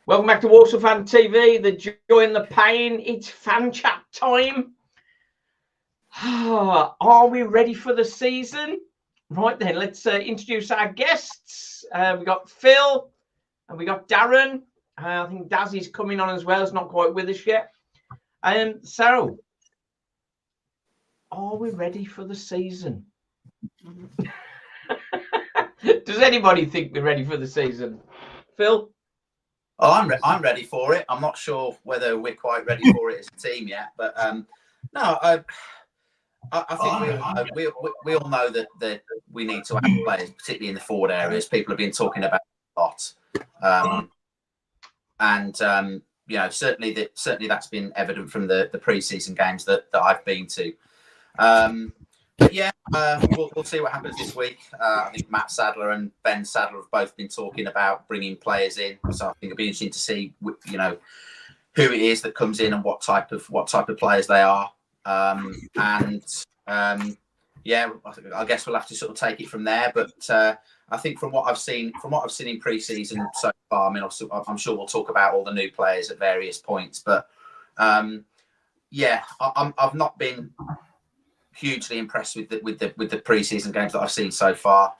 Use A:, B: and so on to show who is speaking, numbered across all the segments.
A: Welcome back to Walsall Fan TV, the joy and the pain. It's fan chat time. Are we ready for the season? Right then, let's introduce our guests. We got Phil and we got Darren. I think Dazzy's coming on as well. It's not quite with us yet. So, are we ready for the season? Does anybody think we're ready for the season? Phil?
B: Oh, I'm ready for it. I'm not sure whether we're quite ready for it as a team yet, but no, I think we all know that we need to add players, particularly in the forward areas. People have been talking about it a lot, and you know, certainly that's been evident from the pre-season games that I've been to. But yeah, we'll see what happens this week. I think Matt Sadler and Ben Sadler have both been talking about bringing players in, so I think it'll be interesting to see, you know, who it is that comes in and what type of players they are. Yeah, I guess we'll have to sort of take it from there. But I think from what I've seen in pre-season so far, I mean, I'm sure we'll talk about all the new players at various points. But yeah, I've not been hugely impressed with the pre-season games that I've seen so far,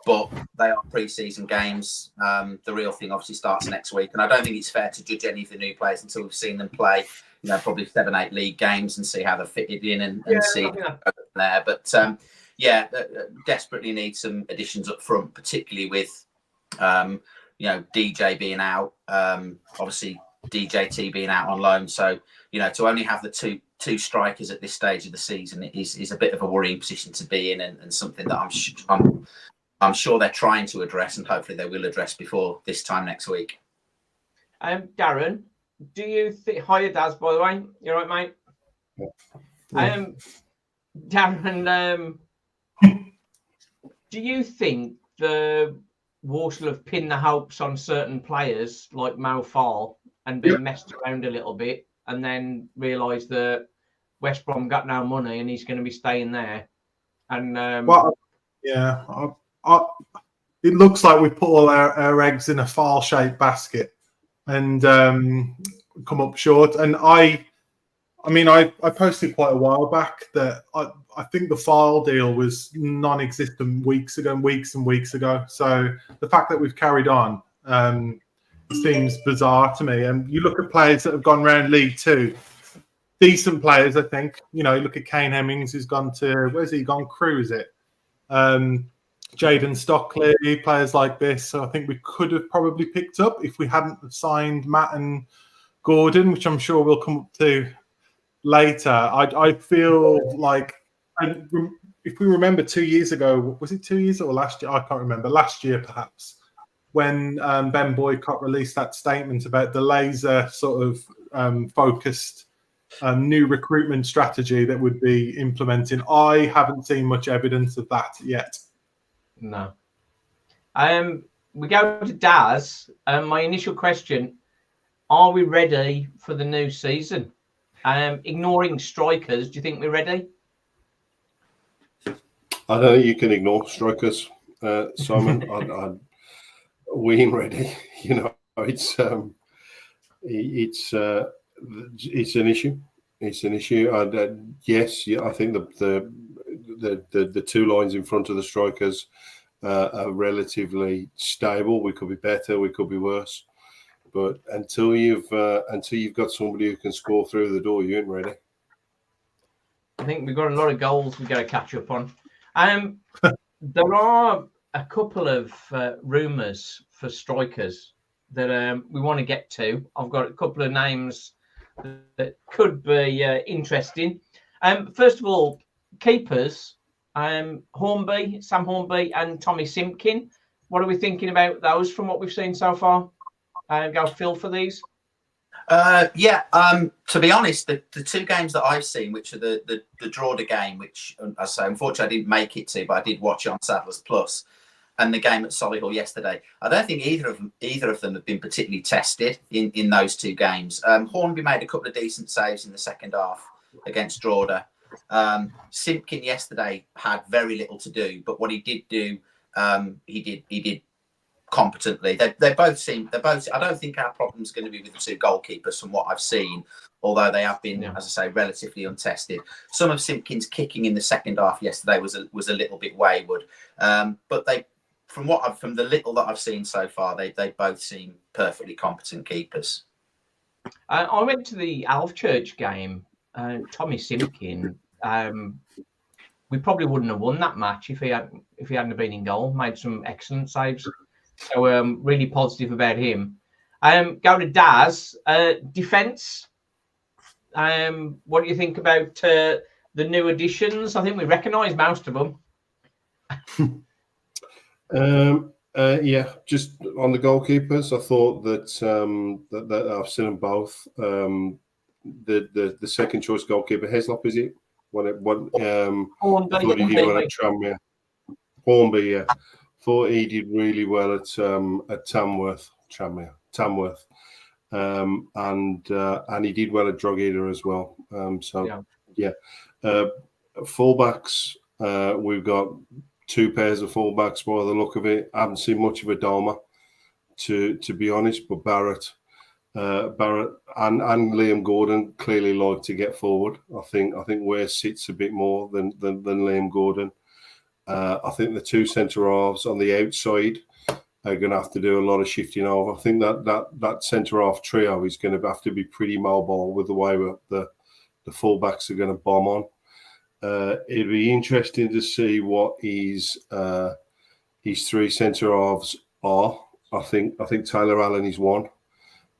B: but they are pre-season games. The real thing obviously starts next week, and I don't think it's fair to judge any of the new players until we've seen them play, you know, probably 7-8 league games and see how they're fitted in and see there. But yeah, desperately need some additions up front, particularly with you know, DJ being out, obviously DJT being out on loan, so you know, to only have the two strikers at this stage of the season is a bit of a worrying position to be in, and something that I'm sure they're trying to address, and hopefully they will address before this time next week.
A: Darren, do you think? Hiya, Daz. By the way, you all right, mate? Yeah. Darren, do you think the Walsall have pinned the hopes on certain players like Mo Fall and been messed around a little bit, and then realised that West Brom got no money and he's going to be staying there? And
C: well, yeah, it looks like we put all our eggs in a file-shaped basket and come up short. And I mean, I posted quite a while back that I think the file deal was non-existent weeks and weeks ago. So the fact that we've carried on seems bizarre to me. And you look at players that have gone around League Two, decent players, I think. You know, look at Kane Hemmings, who's gone to, where's he gone? Crewe, is it? Jaden Stockley, players like this. So I think we could have probably picked up if we hadn't signed Matt and Gordon, which I'm sure we'll come up to later. I feel like, if we remember 2 years ago, was it 2 years or last year? I can't remember. Last year, perhaps, when Ben Boycott released that statement about the laser sort of focused new recruitment strategy that would be implementing. I haven't seen much evidence of that yet.
A: No. We go to Daz. My initial question: are we ready for the new season? Ignoring strikers, do you think we're ready?
D: I don't think you can ignore strikers, Simon. We ain't ready. You know, it's an issue. It's an issue. Yes, I think the two lines in front of the strikers are relatively stable. We could be better. We could be worse. But until you've got somebody who can score through the door, you ain't ready.
A: I think we've got a lot of goals we've got to catch up on. There are a couple of rumours for strikers that we want to get to. I've got a couple of names that could be interesting. First of all, keepers, Sam Hornby and Tommy Simpkin. What are we thinking about those from what we've seen so far? Go Phil for these.
B: Yeah, to be honest, the two games that I've seen, which are the Drogheda game, which I say unfortunately I didn't make it to, but I did watch it on Sadler's Plus, and the game at Solihull yesterday, I don't think either of them have been particularly tested in those two games. Hornby made a couple of decent saves in the second half against Drogheda. Simpkin yesterday had very little to do, but what he did do, he did competently. They both seem. I don't think our problem's going to be with the two goalkeepers from what I've seen. Although they have been, as I say, relatively untested. Some of Simpkins' kicking in the second half yesterday was a little bit wayward. But from the little that I've seen so far, they both seem perfectly competent keepers.
A: I went to the Alvechurch game. Tommy Simpkin. We probably wouldn't have won that match if he hadn't been in goal. Made some excellent saves. So really positive about him. Go to Daz. Defence. What do you think about the new additions? I think we recognise most of them.
D: Yeah, just on the goalkeepers, I thought that I've seen them both. The second choice goalkeeper, Heslop, is it? I thought he did well at Tranmere. Hornby, yeah. Thought he did really well at Tamworth. And he did well at Drogheda as well. Fullbacks, we've got two pairs of fullbacks by the look of it. I haven't seen much of a Doma, to be honest, but Barrett and Liam Gordon clearly like to get forward. I think Ware sits a bit more than Liam Gordon. I think the two centre halves on the outside are going to have to do a lot of shifting over. I think that centre half trio is going to have to be pretty mobile with the way the fullbacks are going to bomb on. It'd be interesting to see what his three centre halves are. I think Taylor Allen is one.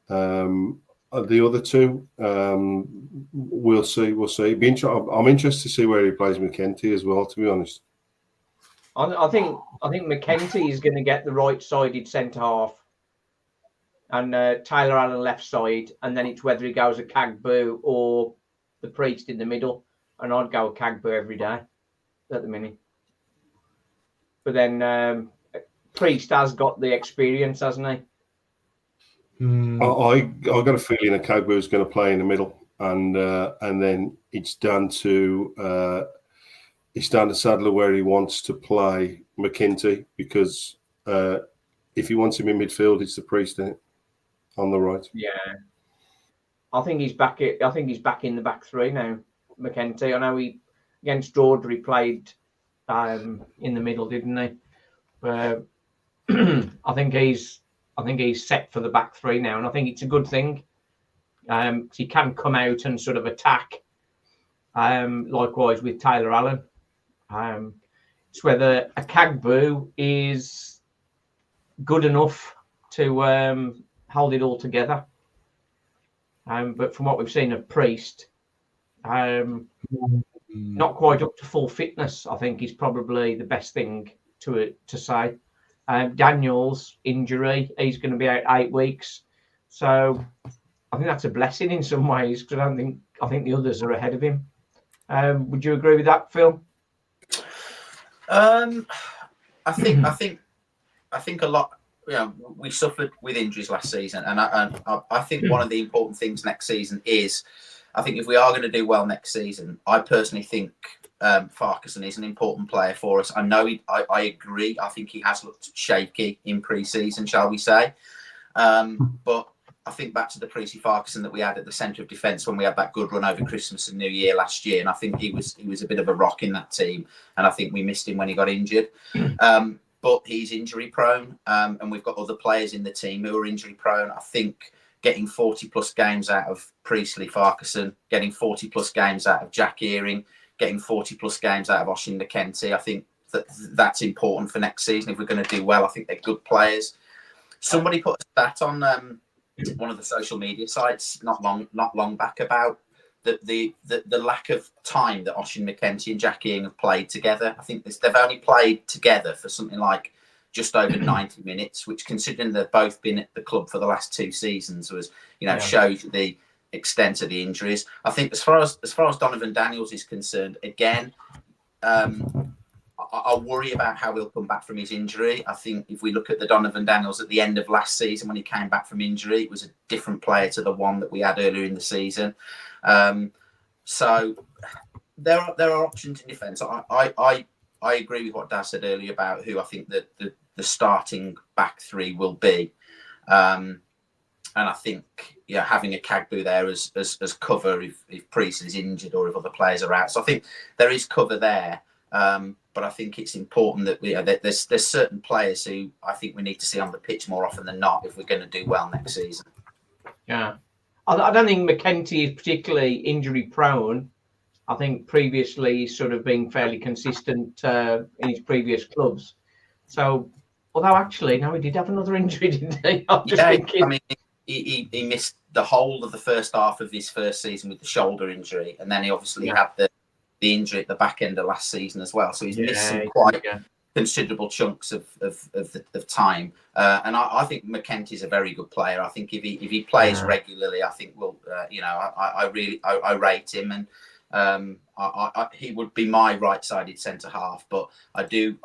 D: The other two, we'll see. I'm interested to see where he plays McKenty as well, to be honest.
A: I think McKenty is going to get the right-sided centre half, and Taylor Allen left side, and then it's whether he goes at Kagbu or the Priest in the middle. And I'd go with Kagbu every day at the minute. But then Priest has got the experience, hasn't he?
D: I got a feeling that Kagbu is going to play in the middle, and then it's down to Sadler where he wants to play McKenty, because if he wants him in midfield, it's the Priest in it, on the right.
A: Yeah, I think he's back. I think he's back in the back three now. McKenty. I know he against Dordrery played in the middle, didn't he? But I think he's set for the back three now, and I think it's a good thing. He can come out and sort of attack. Likewise with Taylor Allen. It's whether a Kagbu is good enough to hold it all together. But from what we've seen of Priest, not quite up to full fitness, I think, is probably the best thing to say. Daniel's injury, he's going to be out 8 weeks, so I think that's a blessing in some ways, because I think the others are ahead of him. Would you agree with that, Phil?
B: I think a lot. You know, we suffered with injuries last season, and I think one of the important things next season is, I think if we are going to do well next season, I personally think Farquharson is an important player for us. I know I agree. I think he has looked shaky in pre-season, shall we say? But I think back to the Precy Farquharson that we had at the centre of defence when we had that good run over Christmas and New Year last year, and I think he was a bit of a rock in that team, and I think we missed him when he got injured. But he's injury prone, and we've got other players in the team who are injury prone. I think getting 40 plus games out of Priestley Farquharson, getting 40 plus games out of Jack Earing, getting 40 plus games out of Oshin McKenty, I think that's important for next season if we're going to do well. I think they're good players. Somebody put a stat on one of the social media sites not long back about the lack of time that Oshin McKenty and Jack Earing have played together. I think they've only played together for something like just over 90 minutes, which, considering they've both been at the club for the last 2 seasons, was, shows the extent of the injuries. I think as far as Donovan Daniels is concerned, again, I worry about how he'll come back from his injury. I think if we look at the Donovan Daniels at the end of last season when he came back from injury, it was a different player to the one that we had earlier in the season. So there are options in defence. I agree with what Daz said earlier about who I think that the the starting back three will be. And I think having a Kagbu there as cover if Priest is injured or if other players are out. So I think there is cover there. But I think it's important that there's certain players who I think we need to see on the pitch more often than not if we're going to do well next season.
A: Yeah. I don't think McKenty is particularly injury prone. I think previously he's sort of been fairly consistent in his previous clubs. So, although actually, no, he did have another injury, didn't he? I'm just thinking.
B: I mean, he missed the whole of the first half of his first season with the shoulder injury, and then he obviously had the injury at the back end of last season as well. So he's missed some quite considerable chunks of time. And I think McKenty's a very good player. I think if he plays regularly, I think I rate him, and he would be my right-sided centre half. But I do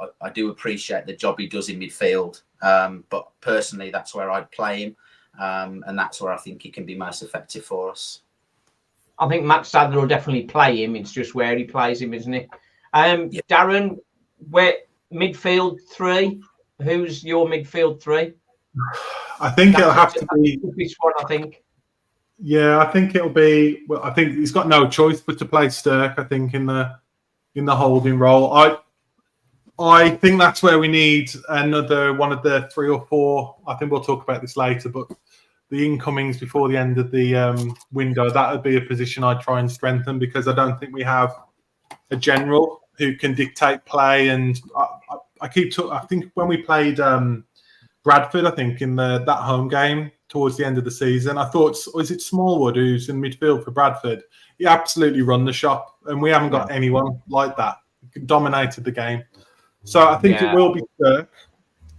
B: appreciate the job he does in midfield. But personally, that's where I'd play him, and that's where I think he can be most effective for us.
A: I think Matt Sadler will definitely play him. It's just where he plays him, isn't it? Darren, where midfield three? Who's your midfield three?
C: I think it'll have to be
A: this one. I think.
C: Yeah, I think it'll be. Well, I think he's got no choice but to play Stirk. I think in the holding role. I think that's where we need another one of the 3 or 4. I think we'll talk about this later, but the incomings before the end of the window, that would be a position I'd try and strengthen, because I don't think we have a general who can dictate play. And I think when we played Bradford, I think in that home game towards the end of the season, I thought, is it Smallwood who's in midfield for Bradford? He absolutely run the shop, and we haven't got anyone like that. He dominated the game. So I think it will be Stirk.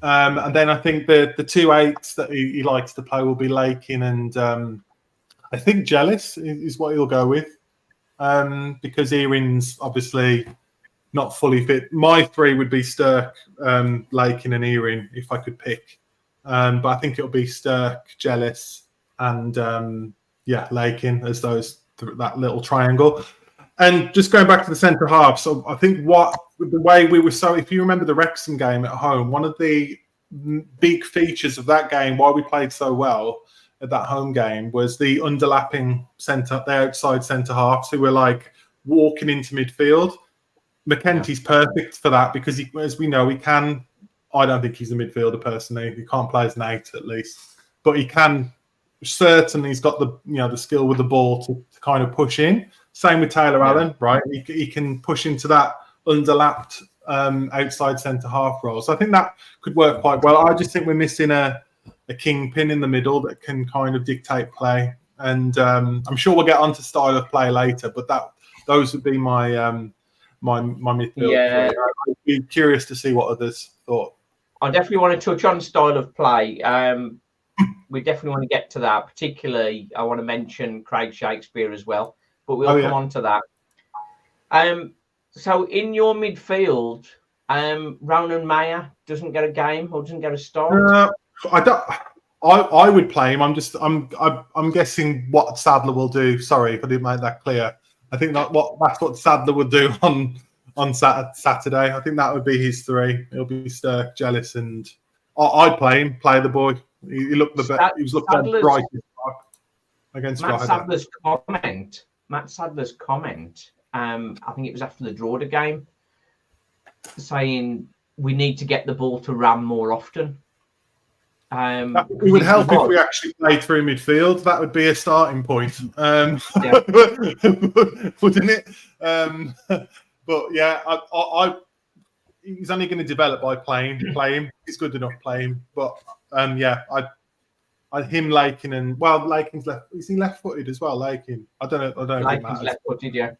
C: And then I think the 2 8s that he likes to play will be Lakin and I think Jealous is what he'll go with, because Earring's obviously not fully fit. My 3 would be Stirk, Lakin and Earring if I could pick. But I think it'll be Stirk, Jealous and Lakin as that little triangle. And just going back to the centre half, so I think the way we were if you remember the Wrexham game at home, one of the big features of that game, why we played so well at that home game, was the underlapping the outside centre halves who were like walking into midfield. McKenty's perfect for that because as we know, he can. I don't think he's a midfielder personally. He can't play as an 8 at least, but he can. Certainly, he's got the skill with the ball to kind of push in. Same with Taylor Allen, right? He can push into that underlapped outside centre half role. So I think that could work quite well. I just think we're missing a kingpin in the middle that can kind of dictate play. And I'm sure we'll get onto style of play later, but those would be my midfield. Yeah. I'd be curious to see what others thought.
A: I definitely want to touch on style of play. We definitely want to get to that. Particularly, I want to mention Craig Shakespeare as well. But we'll come on to that. So in your midfield, Ronan Mayer doesn't get a game or doesn't get a start.
C: I would play him. I'm guessing what Sadler will do. Sorry if I didn't make that clear. I think that's what Sadler would do on Saturday. I think that would be his 3. It'll be Stirk, Jealous, and I'd play him. Play the boy. He looked the best. He was looking bright against
A: Matt Sadler's comment, I think it was after the Drogheda game, saying we need to get the ball to Ram more often.
C: It would help if we actually played through midfield. That would be a starting point, wouldn't it? But yeah, he's only going to develop by playing. He's good enough playing. But him, Lakin, and Lakin's left. Is he left-footed as well? Lakin, I don't know.
A: Lakin's left-footed, yeah.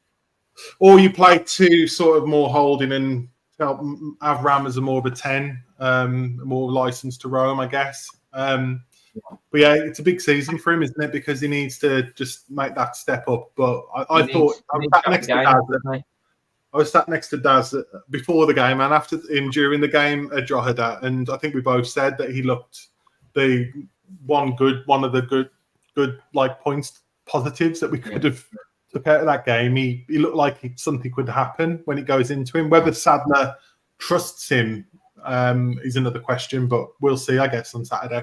C: Or you play 2 sort of more holding and have Ram as more of a 10, more license to roam, I guess. But yeah, it's a big season for him, isn't it? Because he needs to just make that step up. But I was sat next to Daz before the game and after during the game at Drogheda, and I think we both said that he looked one of the good like points positives that we could have took out of that game. He looked like something could happen when it goes into him. Whether Sadler trusts him, is another question, but we'll see, I guess, on Saturday.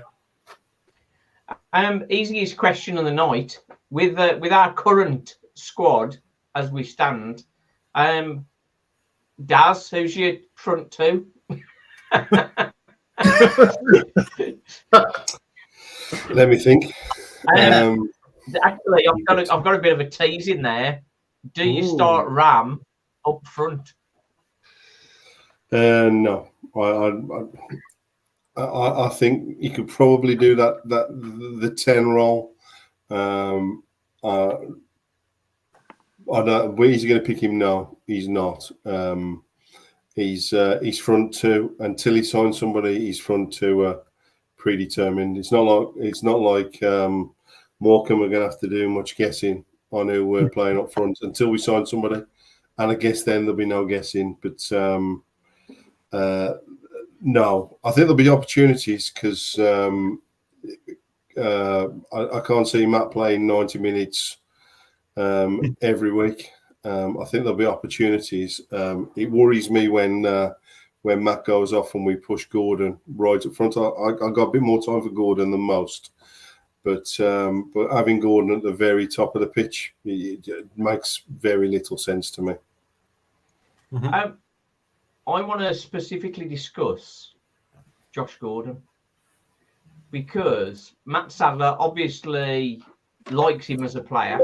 A: Easiest question of the night with our current squad as we stand. Daz, who's your front two?
D: Let me think.
A: Actually, I've got a bit of a tease in there. Do you start Ram up front?
D: No, I think you could probably do that the 10 role. I don't. Where is he going to pick him? No, he's not. He's front two until he signs somebody. He's front two predetermined. It's not like Morecambe are going to have to do much guessing on who we're playing up front until we sign somebody. And I guess then there'll be no guessing. But no, I think there'll be opportunities because I can't see Matt playing 90 minutes every week. I think there'll be opportunities. It worries me when Matt goes off and we push Gordon right up front. I got a bit more time for Gordon than most, but having Gordon at the very top of the pitch it makes very little sense to me.
A: I want to specifically discuss Josh Gordon because Matt Sadler obviously likes him as a player.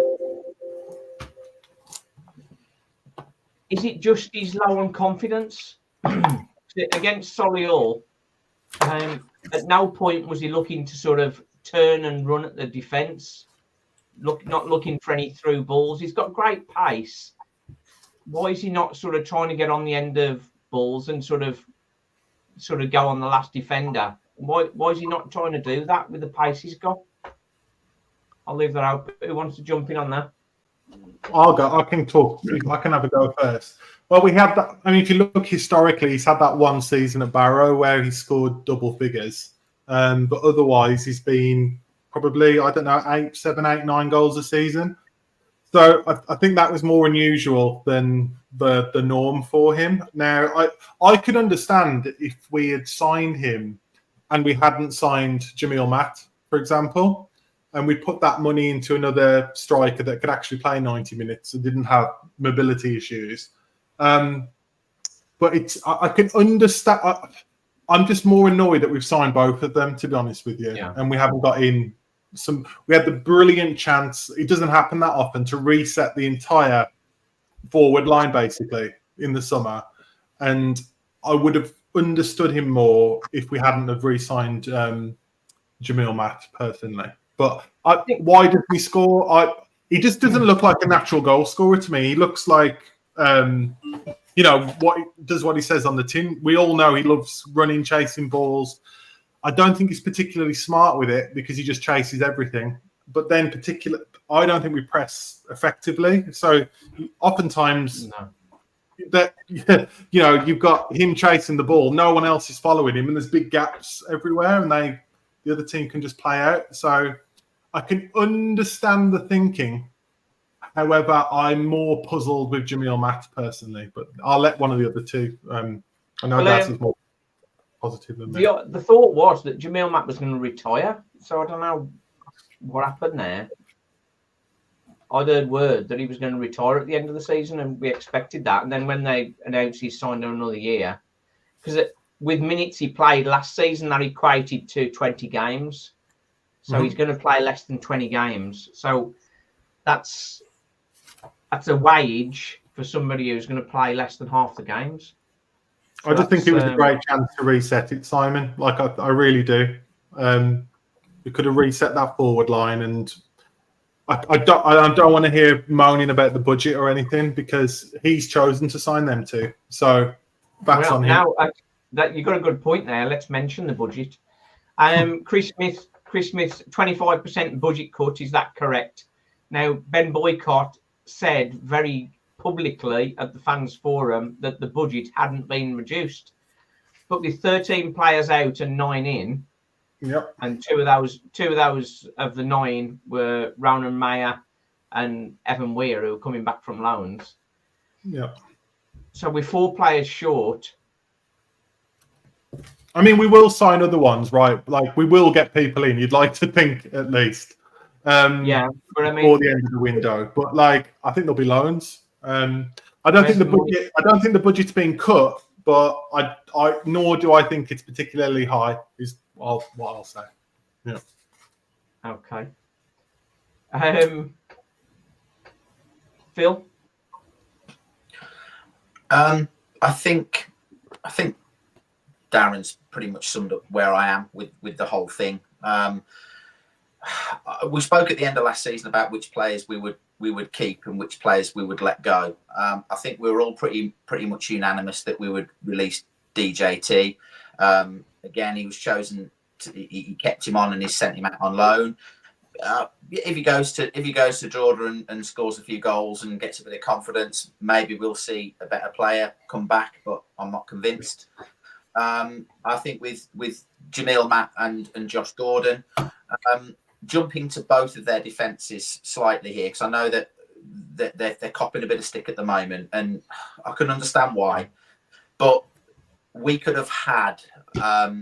A: Is it just he's low on confidence? Against Solihull, at no point was he looking to sort of turn and run at the defence, not looking for any through balls. He's got great pace. Why is he not sort of trying to get on the end of balls and sort of go on the last defender? Why is he not trying to do that with the pace he's got? I'll leave that out. Who wants to jump in on that?
C: I'll go. I can talk. I can have a go first. Well, we had that. I mean, if you look historically, he's had that one season at Barrow where he scored double figures. But otherwise, he's been probably, I don't know, 8, 7, 8, 9 goals a season. So I think that was more unusual than the norm for him. Now, I could understand if we had signed him and we hadn't signed Jamil Matt, for example, and we put that money into another striker that could actually play 90 minutes and didn't have mobility issues. But I can understand. I'm just more annoyed that we've signed both of them, to be honest with you. Yeah. And we haven't got in some. We had the brilliant chance. It doesn't happen that often to reset the entire forward line basically in the summer. And I would have understood him more if we hadn't have re-signed Jamil Matt personally. But I think why did we score? He just doesn't look like a natural goal scorer to me. He looks like, what he says on the tin. We all know he loves running, chasing balls. I don't think he's particularly smart with it because he just chases everything. But then I don't think we press effectively. So oftentimes that, you've got him chasing the ball. No one else is following him and there's big gaps everywhere and the other team can just play out. So I can understand the thinking. However, I'm more puzzled with Jamil Matt personally, but I'll let one of the other two. I know Daz is more positive than me.
A: The thought was that Jamil Matt was going to retire, so I don't know what happened there. I'd heard word that he was going to retire at the end of the season, and we expected that. And then when they announced he signed another year, because with minutes he played last season, that equated to 20 games. So he's going to play less than 20 games. So that's a wage for somebody who's going to play less than half the games. So
C: I just think it was a great chance to reset it, Simon. Like I really do. We could have reset that forward line, and I don't want to hear moaning about the budget or anything because he's chosen to sign them two. So that's on him.
A: Now you've got a good point there. Let's mention the budget. Chris Smith's 25% budget cut. Is that correct? Now, Ben Boycott said very publicly at the fans forum that the budget hadn't been reduced, but with 13 players out and 9 in, and two of those of the 9 were Ronan Mayer and Evan Weir, who were coming back from loans.
C: Yeah.
A: So with 4 players short,
C: I mean, we will sign other ones, right? Like we will get people in. You'd like to think at least.
A: Yeah, but I
C: before
A: mean,
C: the end of the window. But like, I think there'll be loans. I don't
A: Where's
C: think the
A: the money?
C: budget. I don't think the budget's being cut. But I nor do I think it's particularly high. Is what I'll say. Yeah.
A: Okay. Phil?
B: I think Darren's pretty much summed up where I am with the whole thing. We spoke at the end of last season about which players we would keep and which players we would let go. I think we were all pretty much unanimous that we would release DJT. Again, he was chosen. He kept him on and he sent him out on loan. If he goes to Georgia and scores a few goals and gets a bit of confidence, maybe we'll see a better player come back. But I'm not convinced. I think with Jamil Matt and Josh Gordon, jumping to both of their defences slightly here, because I know that they're copping a bit of stick at the moment, and I can understand why. But we could have had, a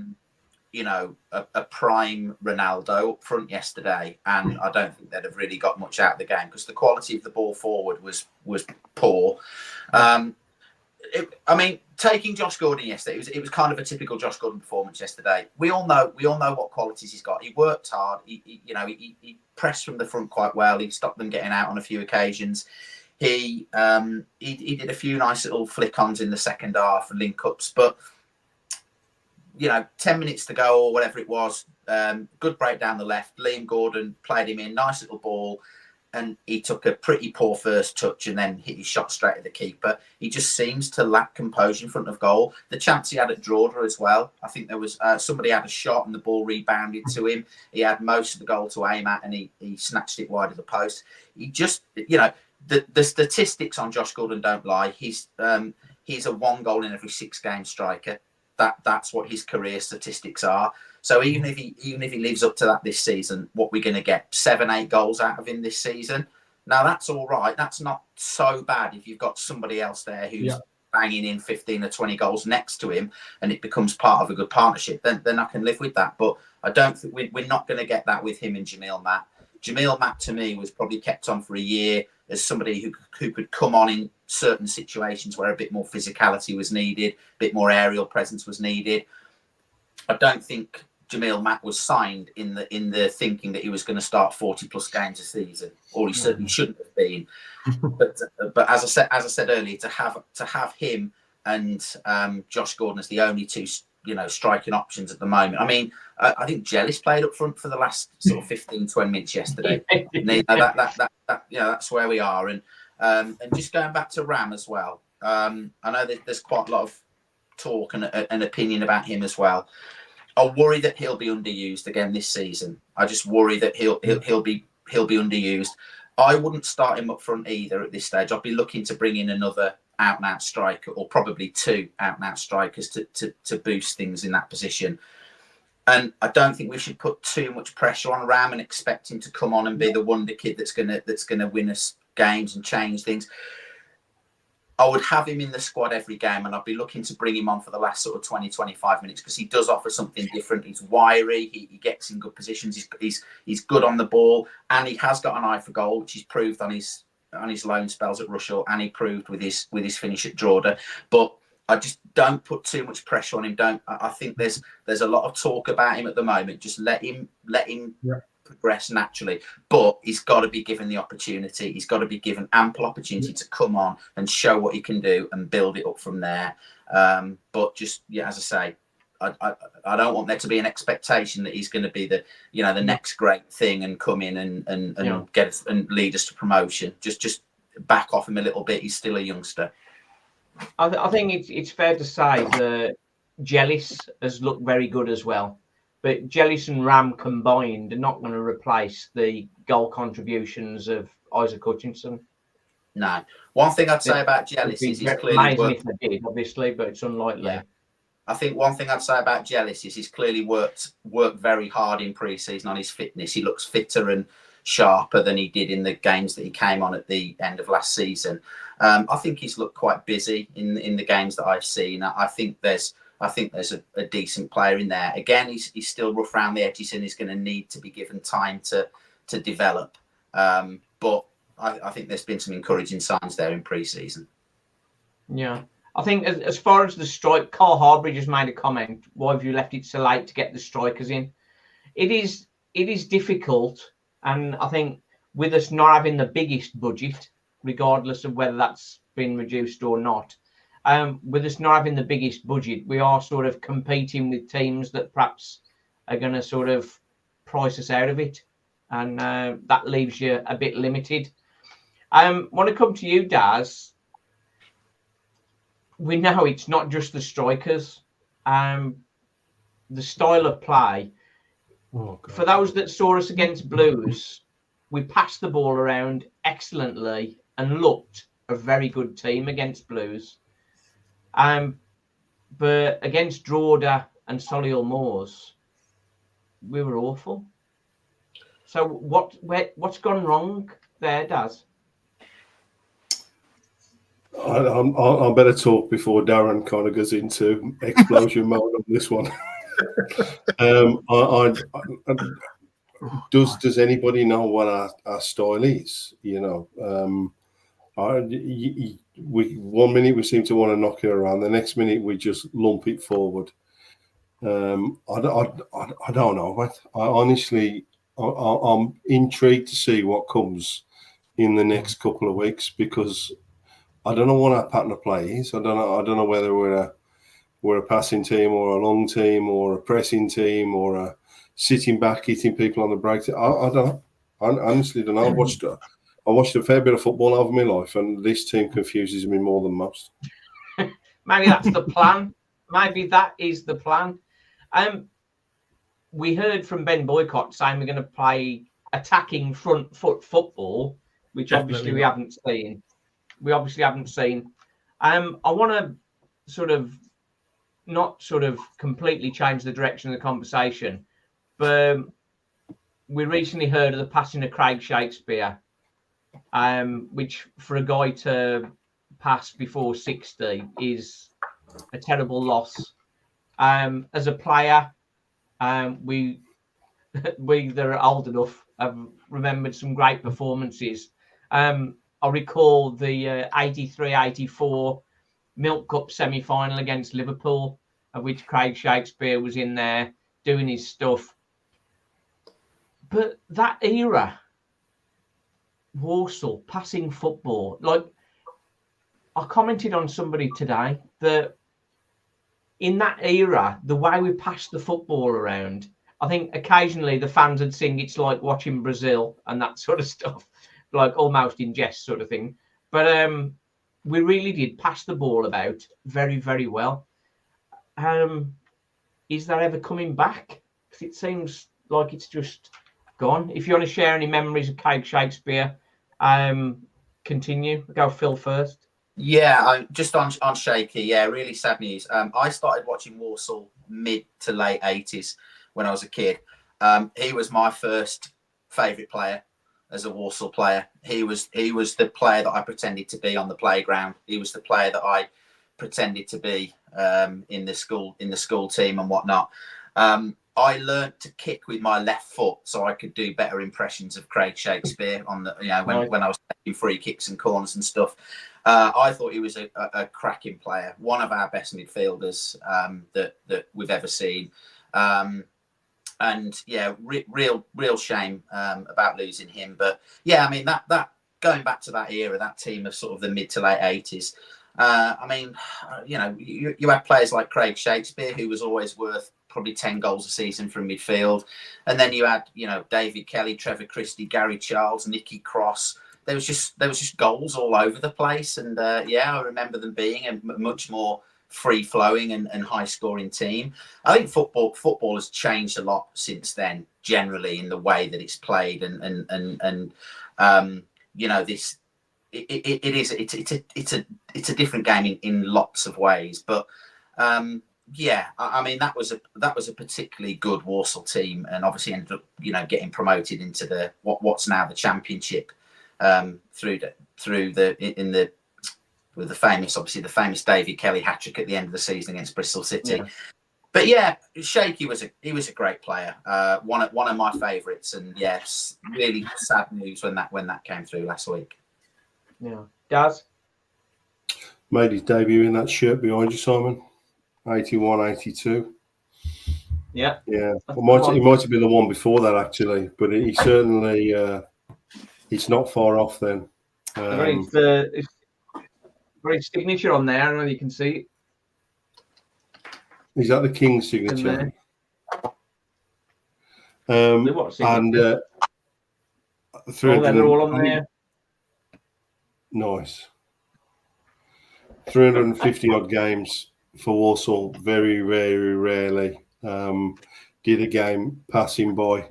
B: prime Ronaldo up front yesterday, and I don't think they'd have really got much out of the game because the quality of the ball forward was poor. Taking Josh Gordon yesterday, it was kind of a typical Josh Gordon performance yesterday. We all know what qualities he's got. He worked hard. He pressed from the front quite well. He stopped them getting out on a few occasions. He did a few nice little flick-ons in the second half and link-ups. But 10 minutes to go or whatever it was, good break down the left. Liam Gordon played him in, nice little ball. And he took a pretty poor first touch and then hit his shot straight at the keeper. He just seems to lack composure in front of goal. The chance he had at Georgia as well. I think there was somebody had a shot and the ball rebounded to him. He had most of the goal to aim at and he snatched it wide of the post. He just, the statistics on Josh Gordon don't lie. He's a 1 goal in every 6 game striker. That's what his career statistics are. So even if he lives up to that this season, what we're going to get 7-8 goals out of him this season. Now that's all right. That's not so bad if you've got somebody else there who's banging in 15 or 20 goals next to him, and it becomes part of a good partnership. Then I can live with that. But I don't think we're not going to get that with him and Jamil Matt. Jamil Matt to me was probably kept on for a year as somebody who could come on in certain situations where a bit more physicality was needed, a bit more aerial presence was needed. I don't think Jamil Matt was signed in the thinking that he was going to start 40 plus games a season, or he certainly shouldn't have been. But as I said earlier, to have him and Josh Gordon as the only two striking options at the moment. I mean, I think Jellis played up front for the last sort of 15-20 minutes yesterday. That's where we are. And just going back to Ram as well. I know that there's quite a lot of talk and an opinion about him as well. I worry that he'll be underused again this season. I just worry that he'll be underused. I wouldn't start him up front either at this stage. I'd be looking to bring in another out-and-out striker, or probably 2 out-and-out strikers to boost things in that position. And I don't think we should put too much pressure on Ram and expect him to come on and be the wonder kid that's gonna win us games and change things. I would have him in the squad every game, and I'd be looking to bring him on for the last sort of 20-25 minutes because he does offer something different. He's wiry, he gets in good positions, he's good on the ball, and he has got an eye for goal, which he's proved on his loan spells at Rushall, and he proved with his finish at Georgia. But I just don't put too much pressure on him. I think there's a lot of talk about him at the moment. Just let him progress naturally, but he's got to be given the opportunity. He's got to be given ample opportunity to come on and show what he can do and build it up from there. But just as I say, I don't want there to be an expectation that he's going to be the next great thing and come in and get us and lead us to promotion. Just back off him a little bit. He's still a youngster.
A: I think it's fair to say that Jellis has looked very good as well. But Jellis and Ram combined are not going to replace the goal contributions of Isaac Hutchinson.
B: No. One thing I'd say about Jellis is he's clearly
A: worked. If they did, obviously, but it's unlikely.
B: Yeah. I think one thing I'd say about Jellis is he's clearly worked very hard in pre-season on his fitness. He looks fitter and sharper than he did in the games that he came on at the end of last season. I think he's looked quite busy in the games that I've seen. I think there's I think there's a decent player in there. Again, he's still rough around the edges and he's going to need to be given time to develop. But I think there's been some encouraging signs there in pre-season.
A: Yeah. I think as far as the strike, Carl Harbridge has made a comment. Why have you left it so late to get the strikers in? It is difficult. And I think with us not having the biggest budget, regardless of whether that's been reduced or not, with us not having the biggest budget, we are sort of competing with teams that perhaps are going to sort of price us out of it. And that leaves you a bit limited. Want to come to you, Daz. We know it's not just the strikers. The style of play. For those that saw us against Blues, we passed the ball around excellently and looked a very good team against Blues. But against Drogheda and Solihull Moors, we were awful. So what's gone wrong there, Daz?
D: I better talk before Darren kind of goes into explosion mode on this one. Does anybody know what our style is? You know, 1 minute we seem to want to knock it around, the next minute we just lump it forward. I don't know, but I'm intrigued to see what comes in the next couple of weeks, because I don't know what our pattern of play is. I don't know whether we're a passing team or a long team or a pressing team or a sitting back, hitting people on the break. I don't know. I honestly don't know. I watched a fair bit of football over my life, and this team confuses me more than most.
A: Maybe that's the plan. Maybe that is the plan. We heard from Ben Boycott saying we're going to play attacking front foot football, which obviously we haven't seen. I want to not completely change the direction of the conversation, but we recently heard of the passing of Craig Shakespeare, which for a guy to pass before 60 is a terrible loss. As a player, we that are old enough have remembered some great performances. I recall the 83-84 Milk Cup semi-final against Liverpool, of which Craig Shakespeare was in there doing his stuff. But that era, Walsall, passing football, like I commented on somebody today that in that era, the way we passed the football around, I think occasionally the fans would sing it's like watching Brazil and that sort of stuff, like almost in jest sort of thing. But we really did pass the ball about very, very well. Is that ever coming back? Because it seems like it's just gone. If you want to share any memories of Craig Shakespeare, continue. Go Phil first.
B: Yeah, just on Shaky. Yeah, really sad news. I started watching Walsall mid to late 80s when I was a kid. He was my first favourite player as a Walsall player. He was the player that I pretended to be on the playground. He was the player that I pretended to be in the school team and whatnot. I learnt to kick with my left foot so I could do better impressions of Craig Shakespeare on the when I was taking free kicks and corners and stuff. I thought he was a cracking player, one of our best midfielders that we've ever seen. And yeah, real shame about losing him. But yeah, I mean that going back to that era, that team of sort of the mid to late 80s. I mean, you had players like Craig Shakespeare, who was always worth probably 10 goals a season from midfield, and then you had David Kelly, Trevor Christie, Gary Charles, Nicky Cross. There was just goals all over the place, and I remember them being a much more free-flowing and high-scoring team. I think football has changed a lot since then, generally in the way that it's played, and this. It's a different game in lots of ways, but I mean that was a particularly good Walsall team, and obviously ended up getting promoted into the what's now the Championship through the with the famous David Kelly hat-trick at the end of the season against Bristol City.
A: Yeah.
B: But yeah, Shaky was a great player. One of my favourites, and yes, really sad news when that came through last week.
A: Yeah, Daz
D: made his debut in that shirt behind you, Simon. 81, 82.
A: Yeah,
D: yeah. It might have been the one before that actually, but he certainly it's not far off then.
A: His signature on there. I don't know if you can see it.
D: Is that the King's signature?
A: And
D: they're
A: all on there.
D: Nice. 350 odd games for Walsall. Very, very rarely did a game passing by.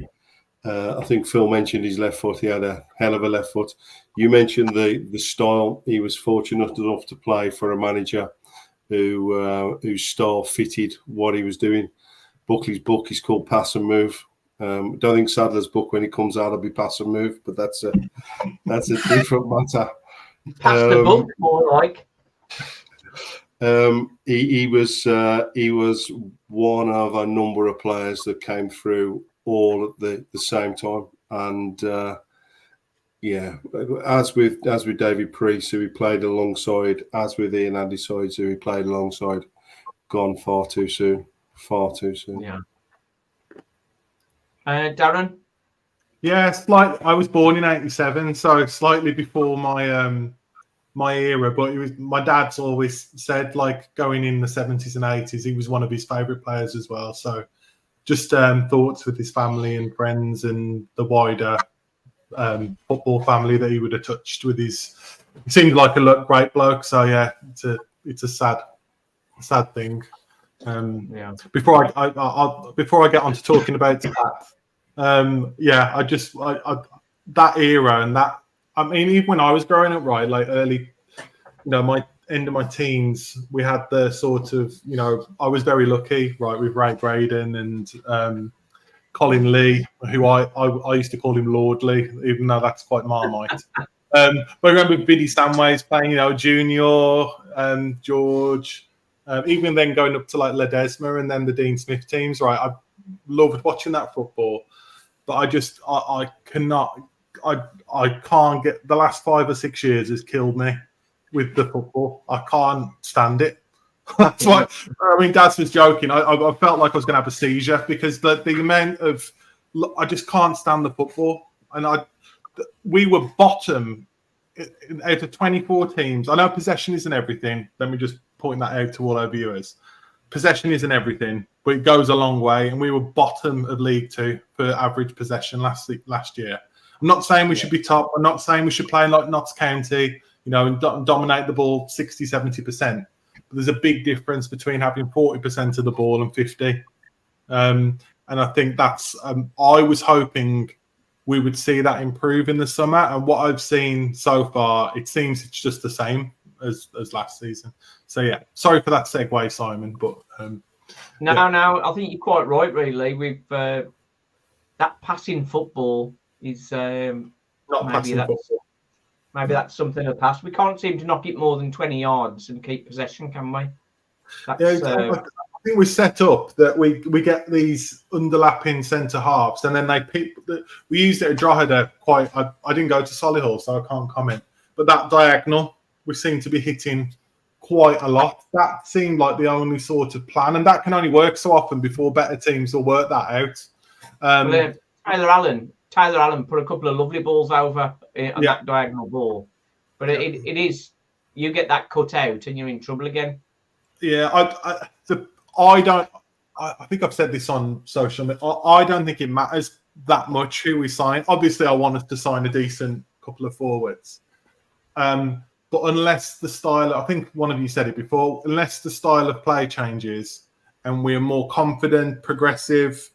D: I think Phil mentioned his left foot. He had a hell of a left foot. You mentioned the style. He was fortunate enough to play for a manager whose style fitted what he was doing. Buckley's book is called Pass and Move. Don't think Sadler's book, when it comes out, will be Pass and Move, but that's a different matter.
A: Pass the book, more like.
D: He was one of a number of players that came through all at the same time, and as with David Priest, who he played alongside, as with Ian Adisides, who he played alongside, gone far too soon.
A: Yeah. Darren?
C: Yeah, I was born in 87, so slightly before my my era, but it was my dad's always said, like, going in the 70s and 80s, he was one of his favourite players as well. So just thoughts with his family and friends and the wider football family that he would have touched with his. He seemed like a great bloke. So yeah, it's a sad thing. Before I get on to talking about that, that era and that. I mean, even when I was growing up, right, like early, my end of my teens, we had the sort of, I was very lucky, right, with Ray Braden and Colin Lee, who I used to call him Lord Lee, even though that's quite Marmite. But I remember Biddy Samways playing, Junior, George, even then going up to like Ledesma and then the Dean Smith teams, right? I loved watching that football, but I can't get, the last 5 or 6 years has killed me with the football. I can't stand it. That's why, I mean, Dad was joking. I felt like I was going to have a seizure because the amount of, I just can't stand the football. And we were bottom out of 24 teams. I know possession isn't everything. Let me just point that out to all our viewers. Possession isn't everything, but it goes a long way. And we were bottom of League Two for average possession last year. I'm not saying we should be top. I'm not saying we should play like Notts County, and dominate the ball 60, 70%. But there's a big difference between having 40% of the ball and 50. And I think that's, I was hoping we would see that improve in the summer. And what I've seen so far, it seems it's just the same as last season. So yeah, sorry for that segue, Simon. But
A: no, I think you're quite right, really. We've that passing football is maybe that's something of the past. We can't seem to knock it more than 20 yards and keep possession, can we?
C: I think we're set up that we get these underlapping centre halves, and then we used it at Drogheda quite. I didn't go to Solihull, so I can't comment. But that diagonal, we seem to be hitting quite a lot. That seemed like the only sort of plan, and that can only work so often before better teams will work that out.
A: Tyler Allen put a couple of lovely balls over on that diagonal ball, but it is, you get that cut out and you're in trouble again.
C: Yeah, I think I've said this on social media. I don't think it matters that much who we sign. Obviously, I want us to sign a decent couple of forwards, but unless the style, I think one of you said it before, unless the style of play changes and we're more confident, progressive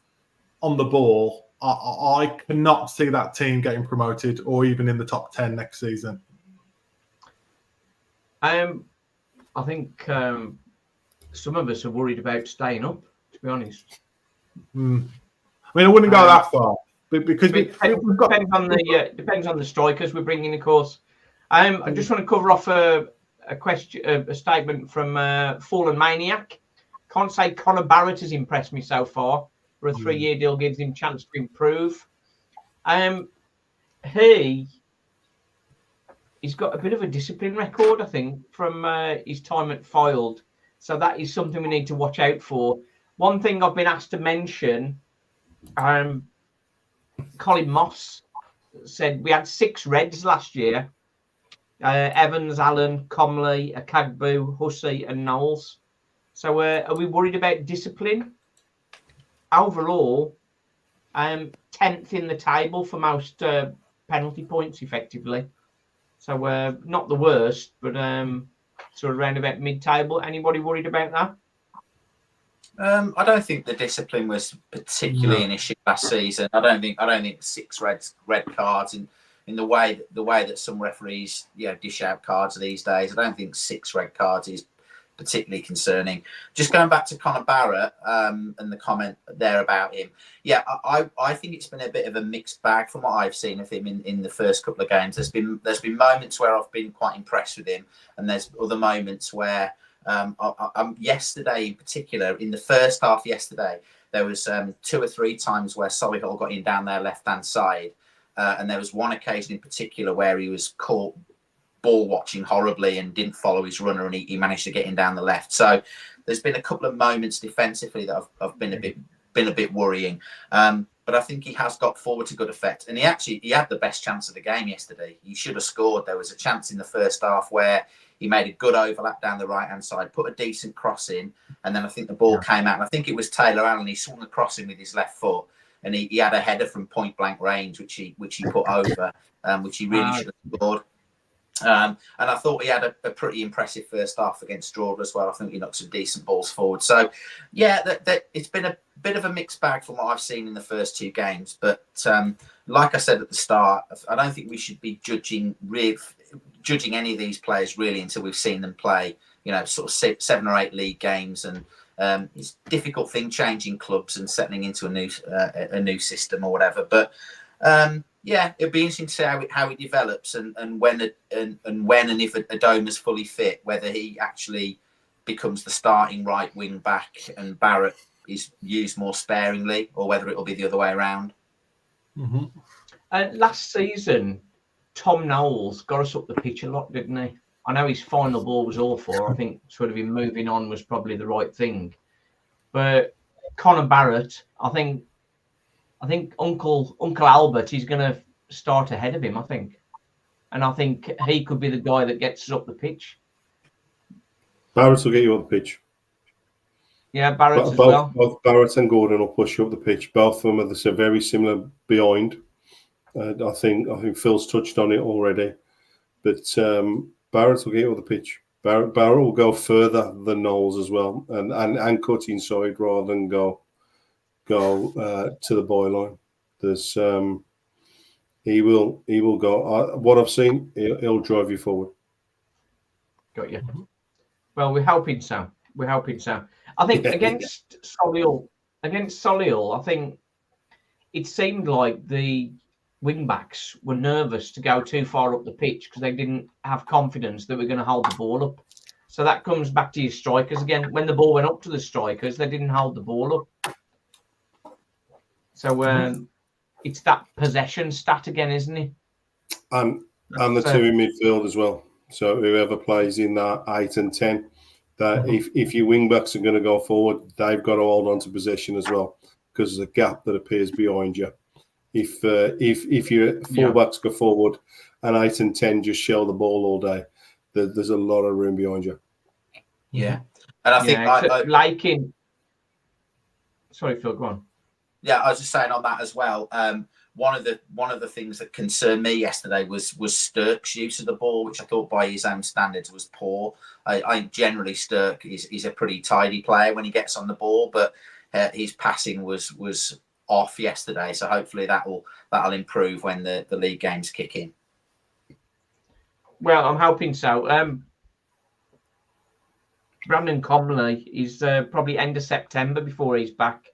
C: on the ball, I cannot see that team getting promoted or even in the top 10 next season.
A: I think some of us are worried about staying up, to be honest.
C: I mean, I wouldn't go that far, because
A: depends on the strikers we're bringing, of course. I just want to cover off a a question, a statement from Fallen Maniac. Can't say Conor Barrett has impressed me so far. For a 3-year deal gives him chance to improve. He's got a bit of a discipline record, I think, from his time at Fylde. So that is something we need to watch out for. One thing I've been asked to mention, Colin Moss said we had 6 reds last year. Evans, Allen, Comley, Akagbu, Hussey and Knowles. So are we worried about discipline? Overall, 10th in the table for most penalty points, effectively. So not the worst, but sort of around about mid-table. Anybody worried about that?
B: I don't think the discipline was particularly an issue last season. I don't think 6 red cards in the way that some referees dish out cards these days. I don't think 6 red cards is particularly concerning. Just going back to Conor Barrett and the comment there about him. Yeah, I think it's been a bit of a mixed bag from what I've seen of him in the first couple of games. There's been moments where I've been quite impressed with him, and there's other moments where yesterday in particular, in the first half yesterday, there was 2 or 3 times where Solihull got in down their left-hand side, and there was one occasion in particular where he was caught ball watching horribly and didn't follow his runner, and he managed to get in down the left. So there's been a couple of moments defensively that have been a bit worrying. But I think he has got forward to good effect, and he had the best chance of the game yesterday. He should have scored. There was a chance in the first half where he made a good overlap down the right-hand side, put a decent cross in, and then I think the ball came out. And I think it was Taylor Allen. He swung the cross in with his left foot, and he had a header from point-blank range, which he put over, which he really should have scored. And I thought he had a pretty impressive first half against Stroud as well. I think he knocked some decent balls forward. So, yeah, it's been a bit of a mixed bag from what I've seen in the first 2 games. But like I said at the start, I don't think we should be judging any of these players really until we've seen them play, sort of 7 or 8 league games. And it's a difficult thing changing clubs and settling into a new system or whatever. But yeah, it'll be interesting to see how he develops and when and if Adoma's fully fit, whether he actually becomes the starting right wing back and Barrett is used more sparingly, or whether it'll be the other way around.
A: Last season, Tom Knowles got us up the pitch a lot, didn't he? I know his final ball was awful. I think sort of him moving on was probably the right thing. But Conor Barrett, I think Uncle Albert is going to start ahead of him, I think. And I think he could be the guy that gets us up the pitch.
D: Barrett will get you up the pitch.
A: Yeah, Barrett as well.
D: Both Barrett and Gordon will push you up the pitch. Both of them are very similar behind. I think Phil's touched on it already. But Barrett will get you up the pitch. Barrett will go further than Knowles as well, and cut inside rather than go to the byline. There's he will go. What I've seen, he'll drive you forward.
A: Got you. Well, we're hoping so. I think against Solihull, I think it seemed like the wing backs were nervous to go too far up the pitch because they didn't have confidence that we're going to hold the ball up. So that comes back to your strikers again. When the ball went up to the strikers, they didn't hold the ball up. So it's that possession stat again, isn't it?
D: And the 2 in midfield as well. So whoever plays in that 8 and 10, that if your wing backs are going to go forward, they've got to hold on to possession as well, because there's a gap that appears behind you. If your full backs go forward and 8 and 10 just shell the ball all day, there's a lot of room behind you.
B: Yeah, and I think
A: Sorry, Phil, go on.
B: Yeah, I was just saying on that as well. One of the things that concerned me yesterday was Sturck's use of the ball, which I thought by his own standards was poor. I think generally Sturck is a pretty tidy player when he gets on the ball, but his passing was off yesterday. So hopefully that'll improve when the league games kick in.
A: Well, I'm hoping so. Brandon Comley is probably end of September before he's back.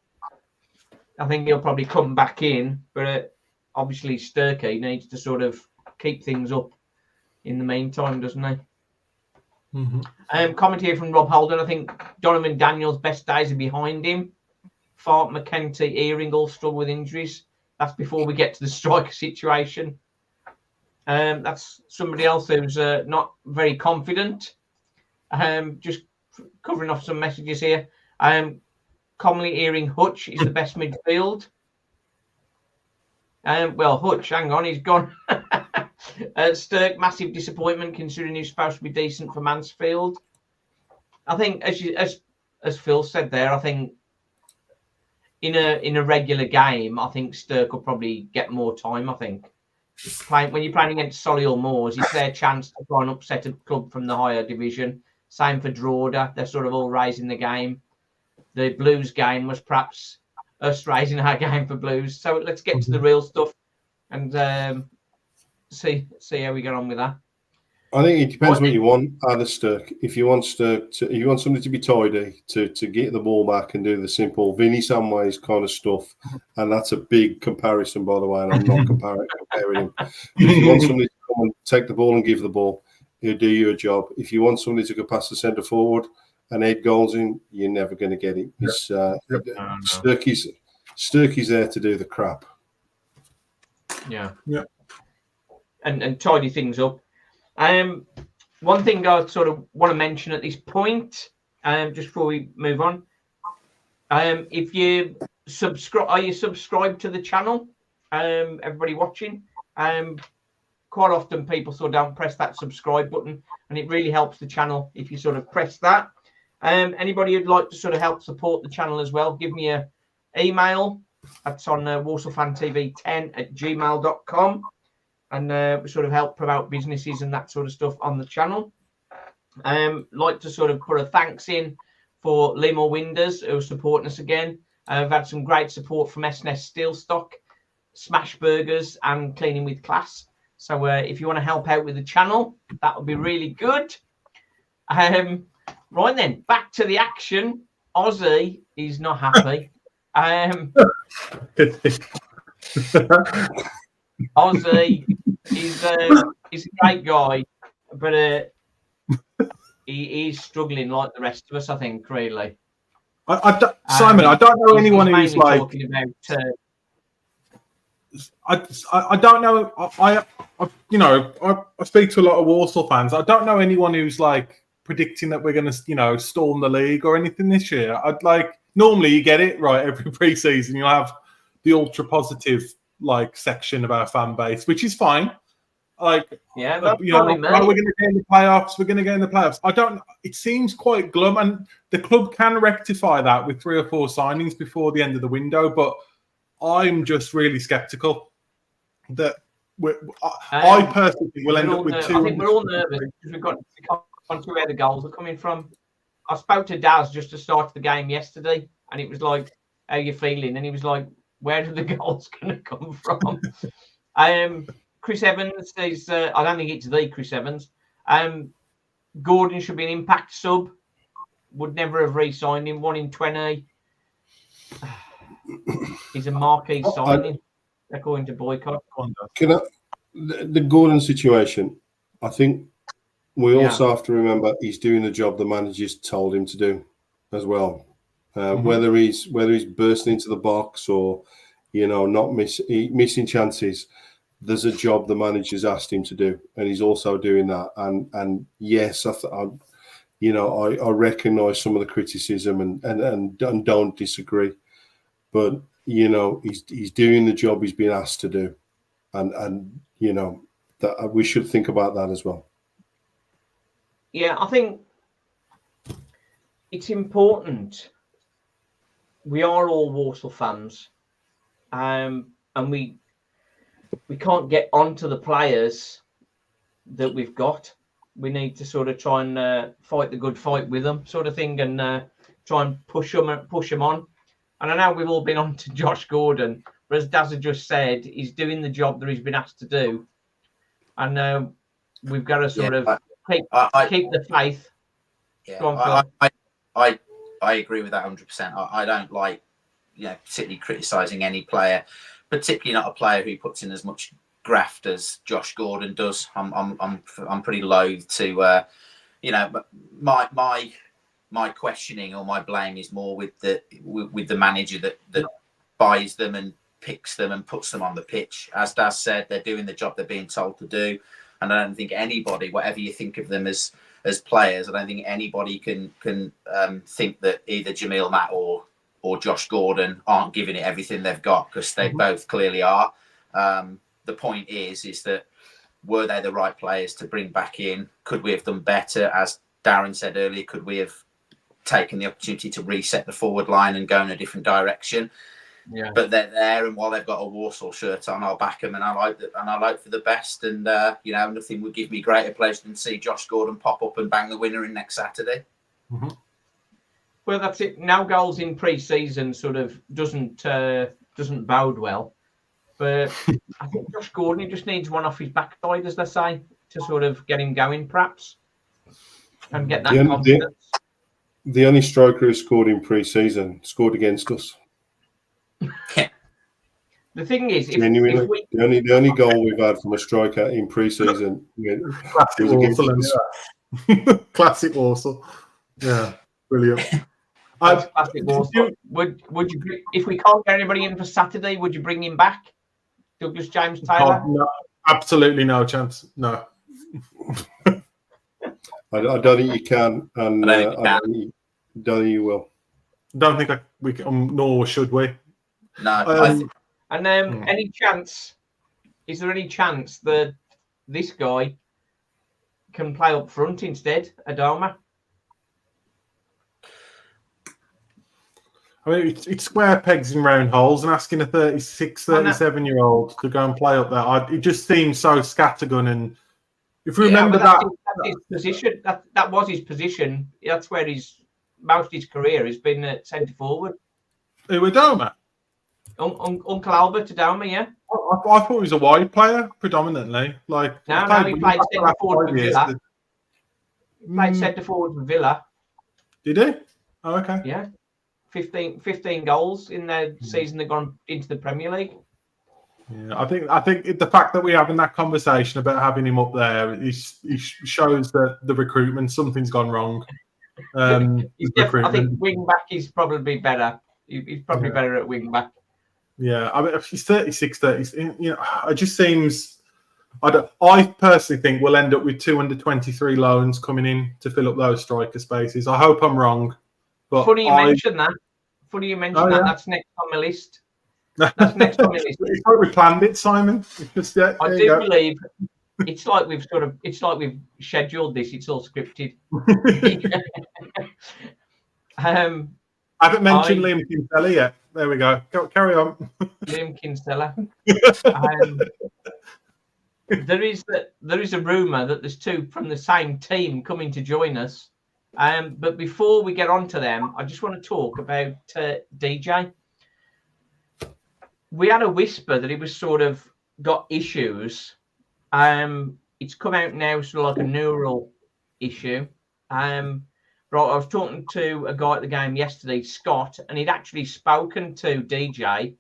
A: I think he'll probably come back in, but obviously Sturkey needs to sort of keep things up in the meantime, doesn't he? Commentary from Rob Holden. I think Donovan Daniels' best days are behind him. Fart, McKenty, Earing all struggle with injuries. That's before we get to the striker situation. That's somebody else who's not very confident. Just covering off some messages here. Commonly hearing Hutch is the best midfield. Well, Hutch, hang on, he's gone. Sturk, massive disappointment considering he's supposed to be decent for Mansfield. I think, as Phil said there, I think in a regular game, I think Sturk will probably get more time. I think when you're playing against Solihull Moors, it's their chance to try and upset a club from the higher division. Same for Drogheda; they're sort of all raising the game. The Blues game was perhaps us raising our game for Blues. So let's get to the real stuff and see how we get on with that.
D: I think it depends what you want out of Sturk. If you want somebody to be tidy, to get the ball back and do the simple Vinny Samways kind of stuff, and that's a big comparison, by the way, and I'm not comparing him. If you want somebody to come and take the ball and give the ball, he'll do you a job. If you want somebody to go past the centre forward and 8 goals in, you're never going to get it. Sturkey's there to do the crap.
A: Yeah. And tidy things up. One thing I sort of want to mention at this point, just before we move on, if you subscribe, are you subscribed to the channel? Everybody watching, quite often people sort of don't press that subscribe button, and it really helps the channel if you sort of press that. Anybody who'd like to sort of help support the channel as well, give me a email. That's on Walsall Fan TV 10@gmail.com. And we sort of help promote businesses and that sort of stuff on the channel. Like to sort of put a thanks in for Limo Winders, who are supporting us again. We've had some great support from SNS Steelstock, Smash Burgers, and Cleaning with Class. So if you want to help out with the channel, that would be really good. Right then, back to the action. Ozzy is not happy. Ozzy is a great guy, but he is struggling like the rest of us, I think, really.
C: Simon, I don't know anyone who's like talking about. I don't know. I speak to a lot of Walsall fans. I don't know anyone who's like predicting that we're going to, storm the league or anything this year. Normally you get it right every pre-season. You'll have the ultra positive section of our fan base, which is fine. We're going to get in the playoffs. We're going to get in the playoffs. It seems quite glum, and the club can rectify that with 3 or 4 signings before the end of the window. But I'm just really skeptical that I personally will end up with 2.
A: I think we're all nervous because we've got on to where the goals are coming from. I spoke to Daz just to start the game yesterday, and it was like, "How you feeling?" And he was like, "Where are the goals going to come from?" Chris Evans is. I don't think it's the Chris Evans. Gordon should be an impact sub. Would never have re-signed him. 1 in 20. He's a marquee signing. They're going to boycott.
D: The Gordon situation, I think we also have to remember he's doing the job the managers told him to do as well. Whether he's bursting into the box or not missing chances, there's a job the manager's asked him to do, and he's also doing that. And yes, I recognise some of the criticism and don't disagree, but he's doing the job he's been asked to do, and that we should think about that as well.
A: Yeah, I think it's important. We are all Walsall fans, and we can't get onto the players that we've got. We need to sort of try and fight the good fight with them, sort of thing, and try and push them on. And I know we've all been on to Josh Gordon, but as Daz just said, he's doing the job that he's been asked to do, and we've got to sort of keep the faith.
B: Yeah, I agree with that 100%. I don't like, particularly criticising any player, particularly not a player who puts in as much graft as Josh Gordon does. I'm pretty loath to, you know, my questioning or my blame is more with the manager that buys them and picks them and puts them on the pitch. As Daz said, they're doing the job they're being told to do, and I don't think anybody, whatever you think of them as players, I don't think anybody can think that either Jamil Matt or Josh Gordon aren't giving it everything they've got, because they both clearly are. The point is that were they the right players to bring back in? Could we have done better? As Darren said earlier, could we have taken the opportunity to reset the forward line and go in a different direction?
A: Yeah.
B: But they're there, and while they've got a Walsall shirt on, I'll back them, and I like for the best. And you know, nothing would give me greater pleasure than see Josh Gordon pop up and bang the winner in next Saturday.
C: Mm-hmm.
A: Well, that's it. Now goals in pre-season sort of doesn't bode well, but I think Josh Gordon, he just needs one off his backside, as they say, to sort of get him going, perhaps, and get that confidence.
D: The only striker who scored in pre-season scored against us.
A: The thing is, if we...
D: the only goal we've had from a striker in pre-season
C: classic Walsall. Classic Walsall. Yeah, brilliant.
A: Classic Walsall. Would you, if we can't get anybody in for Saturday, would you bring him back, Douglas James Taylor?
C: No, absolutely no chance. No.
D: I don't think you can, and I don't think you will.
C: Don't think we can, nor should we.
B: No.
A: Any chance? Is there any chance that this guy can play up front instead, Adama?
C: I mean, it's square pegs in round holes, and asking a 36, 37-year-old to go and play up there, it just seems so scattergun. And if you remember that's
A: his position. That was his position. That's where most of his career has been at centre forward.
C: Who, Adama?
A: Uncle Albert Adama, yeah.
C: I thought he was a wide player predominantly. Like
A: no, he played centre forward for Villa. He played centre forward for Villa.
C: Did he? Oh, okay.
A: Yeah. 15 goals in the season they've gone into the Premier League.
C: Yeah, I think the fact that we're having that conversation about having him up there, it shows that the recruitment, something's gone wrong.
A: I think wing back is probably better. He's probably better at wing back.
C: Yeah, I mean, if he's 36, 30, you know, it just seems. I personally think we'll end up with 223 loans coming in to fill up those striker spaces. I hope I'm wrong. But
A: Funny you mention that.
C: Yeah.
A: That's next on my list. That's next on my list.
C: It's like we planned it, Simon.
A: I do believe it's like we've scheduled this. It's all scripted.
C: I haven't mentioned Liam Kinsella yet. There we go. Carry on.
A: Liam Kinsella. There is a rumor that there's two from the same team coming to join us. But before we get on to them, I just want to talk about DJ. We had a whisper that he was sort of got issues. It's come out now, sort of like a neural issue. Right, I was talking to a guy at the game yesterday, Scott, and he'd actually spoken to DJ,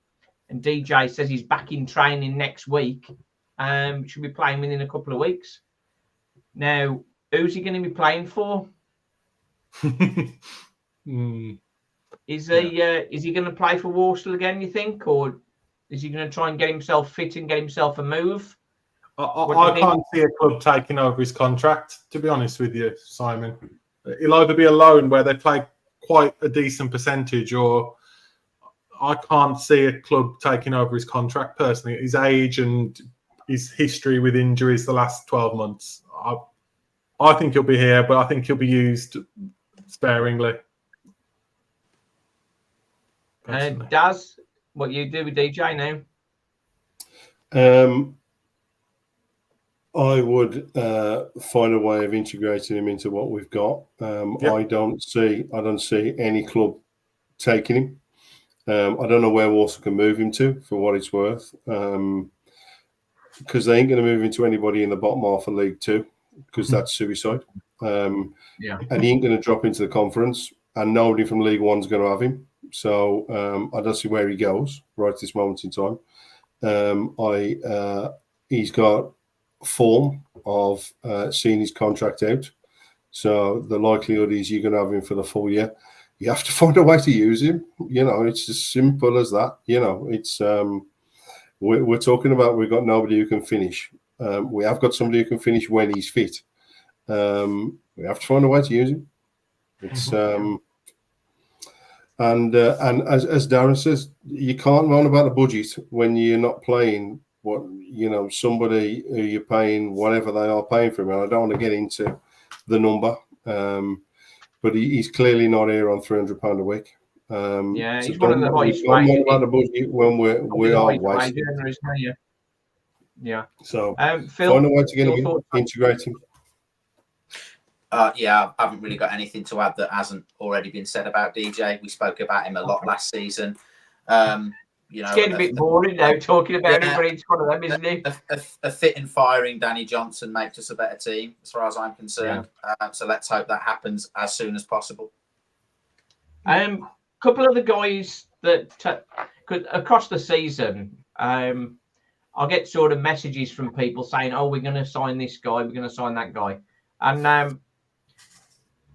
A: and DJ says he's back in training next week. Should be playing within a couple of weeks. Now, who's he going to be playing for? Is he going to play for Walsall again, you think, or is he going to try and get himself fit and get himself a move?
C: I can't see a club taking over his contract, to be honest with you, Simon. He'll either be a loan where they play quite a decent percentage, or I can't see a club taking over his contract personally. His age and his history with injuries the last 12 months. I think he'll be here, but I think he'll be used sparingly.
A: Daz, what you do with DJ now?
D: I would find a way of integrating him into what we've got. I don't see any club taking him. I don't know where Walsall can move him to, for what it's worth, because they ain't going to move him to anybody in the bottom half of League Two, because that's suicide. And he ain't going to drop into the conference, and nobody from League One's going to have him. So I don't see where he goes right at this moment in time. He's got form of seeing his contract out. So the likelihood is you're going to have him for the full year. You have to find a way to use him. It's as simple as that. It's we're talking about we've got nobody who can finish. We have got somebody who can finish when he's fit. We have to find a way to use him. It's and as Darren says, you can't moan about the budget when you're not playing what somebody who you're paying whatever they are paying for him. And I don't want to get into the number, but he's clearly not here on £300 a week.
A: He's one of the highest wages.
D: About the budget when we are wasting.
A: Yeah.
D: So
A: Phil,
D: find a way to get him integrating.
B: I haven't really got anything to add that hasn't already been said about DJ. We spoke about him a lot last season.
A: It's getting a bit boring now talking about him, but it's one of them, isn't he?
B: A fit and firing Danny Johnson makes us a better team, as far as I'm concerned. So let's hope that happens as soon as possible.
A: Couple of the guys that across the season, I'll get sort of messages from people saying, "Oh, we're going to sign this guy, we're going to sign that guy," and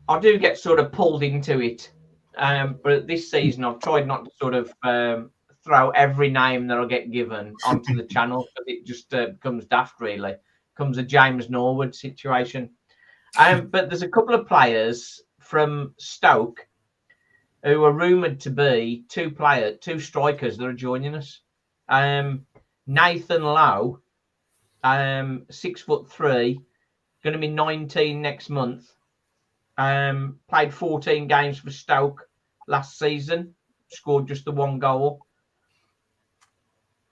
A: I do get sort of pulled into it. But this season, I've tried not to sort of throw every name that I get given onto the channel, because it just becomes daft, really. Becomes a James Norwood situation. But there's a couple of players from Stoke who are rumoured to be two strikers that are joining us. Nathan Lowe, 6'3", going to be 19 next month. Played 14 games for Stoke last season, scored just the one goal.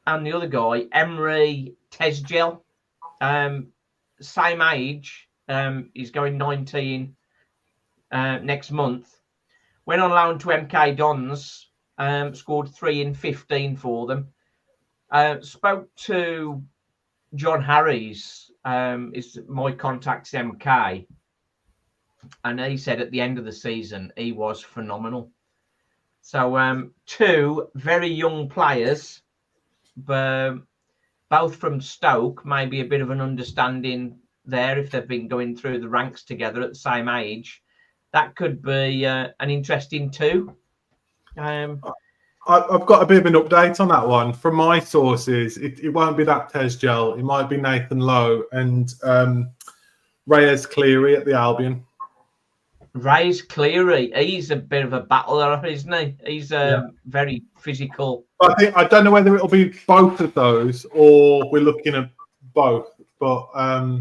A: And the other guy, Emre Tezgel, same age, he's going 19 next month. Went on loan to MK Dons, scored 3 in 15 for them. Spoke to John Harries, is my contact's MK, and he said at the end of the season he was phenomenal. So two very young players, but both from Stoke, maybe a bit of an understanding there if they've been going through the ranks together at the same age. That could be an interesting two.
C: I've got a bit of an update on that one. From my sources, it won't be that Tezgel. It might be Nathan Lowe and Reyes Cleary at the Albion.
A: Reyes Cleary, he's a bit of a battler, isn't he? He's very physical.
C: I don't know whether it'll be both of those or we're looking at both, but I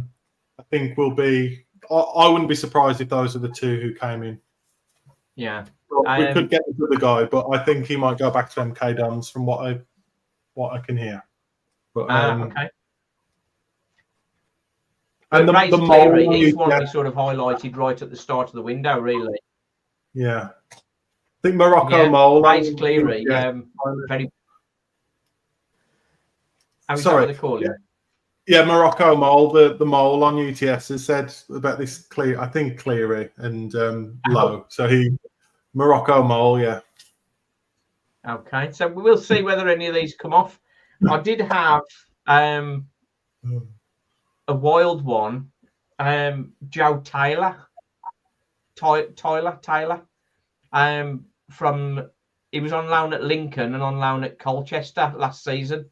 C: think we'll be. I wouldn't be surprised if those are the two who came in.
A: Yeah,
C: we could get the other guy, but I think he might go back to MK Dons from what I can hear. But
A: okay.
C: And
A: Reyes Cleary, he's one we sort of highlighted right at the start of the window, really.
C: Yeah, I think Morocco Mole.
A: Reyes Cleary, very. Sorry, what they call him?
C: Yeah, Morocco Mole, the mole on UTS has said about this Cleary and Lowe. So Morocco Mole, yeah.
A: Okay, so we will see whether any of these come off. I did have a wild one, Joe Taylor, from he was on loan at Lincoln and on loan at Colchester last season.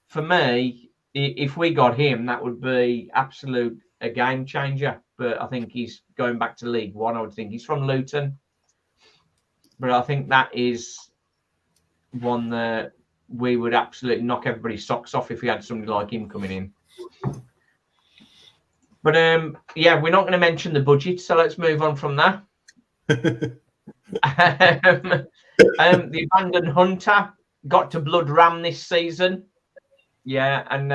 A: For me, if we got him, that would be a game changer. But I think he's going back to League One. I would think he's from Luton, but I think that is one that we would absolutely knock everybody's socks off if we had somebody like him coming in. But we're not going to mention the budget, so let's move on from that. The Abandoned Hunter got to Blood Ram this season. Yeah, and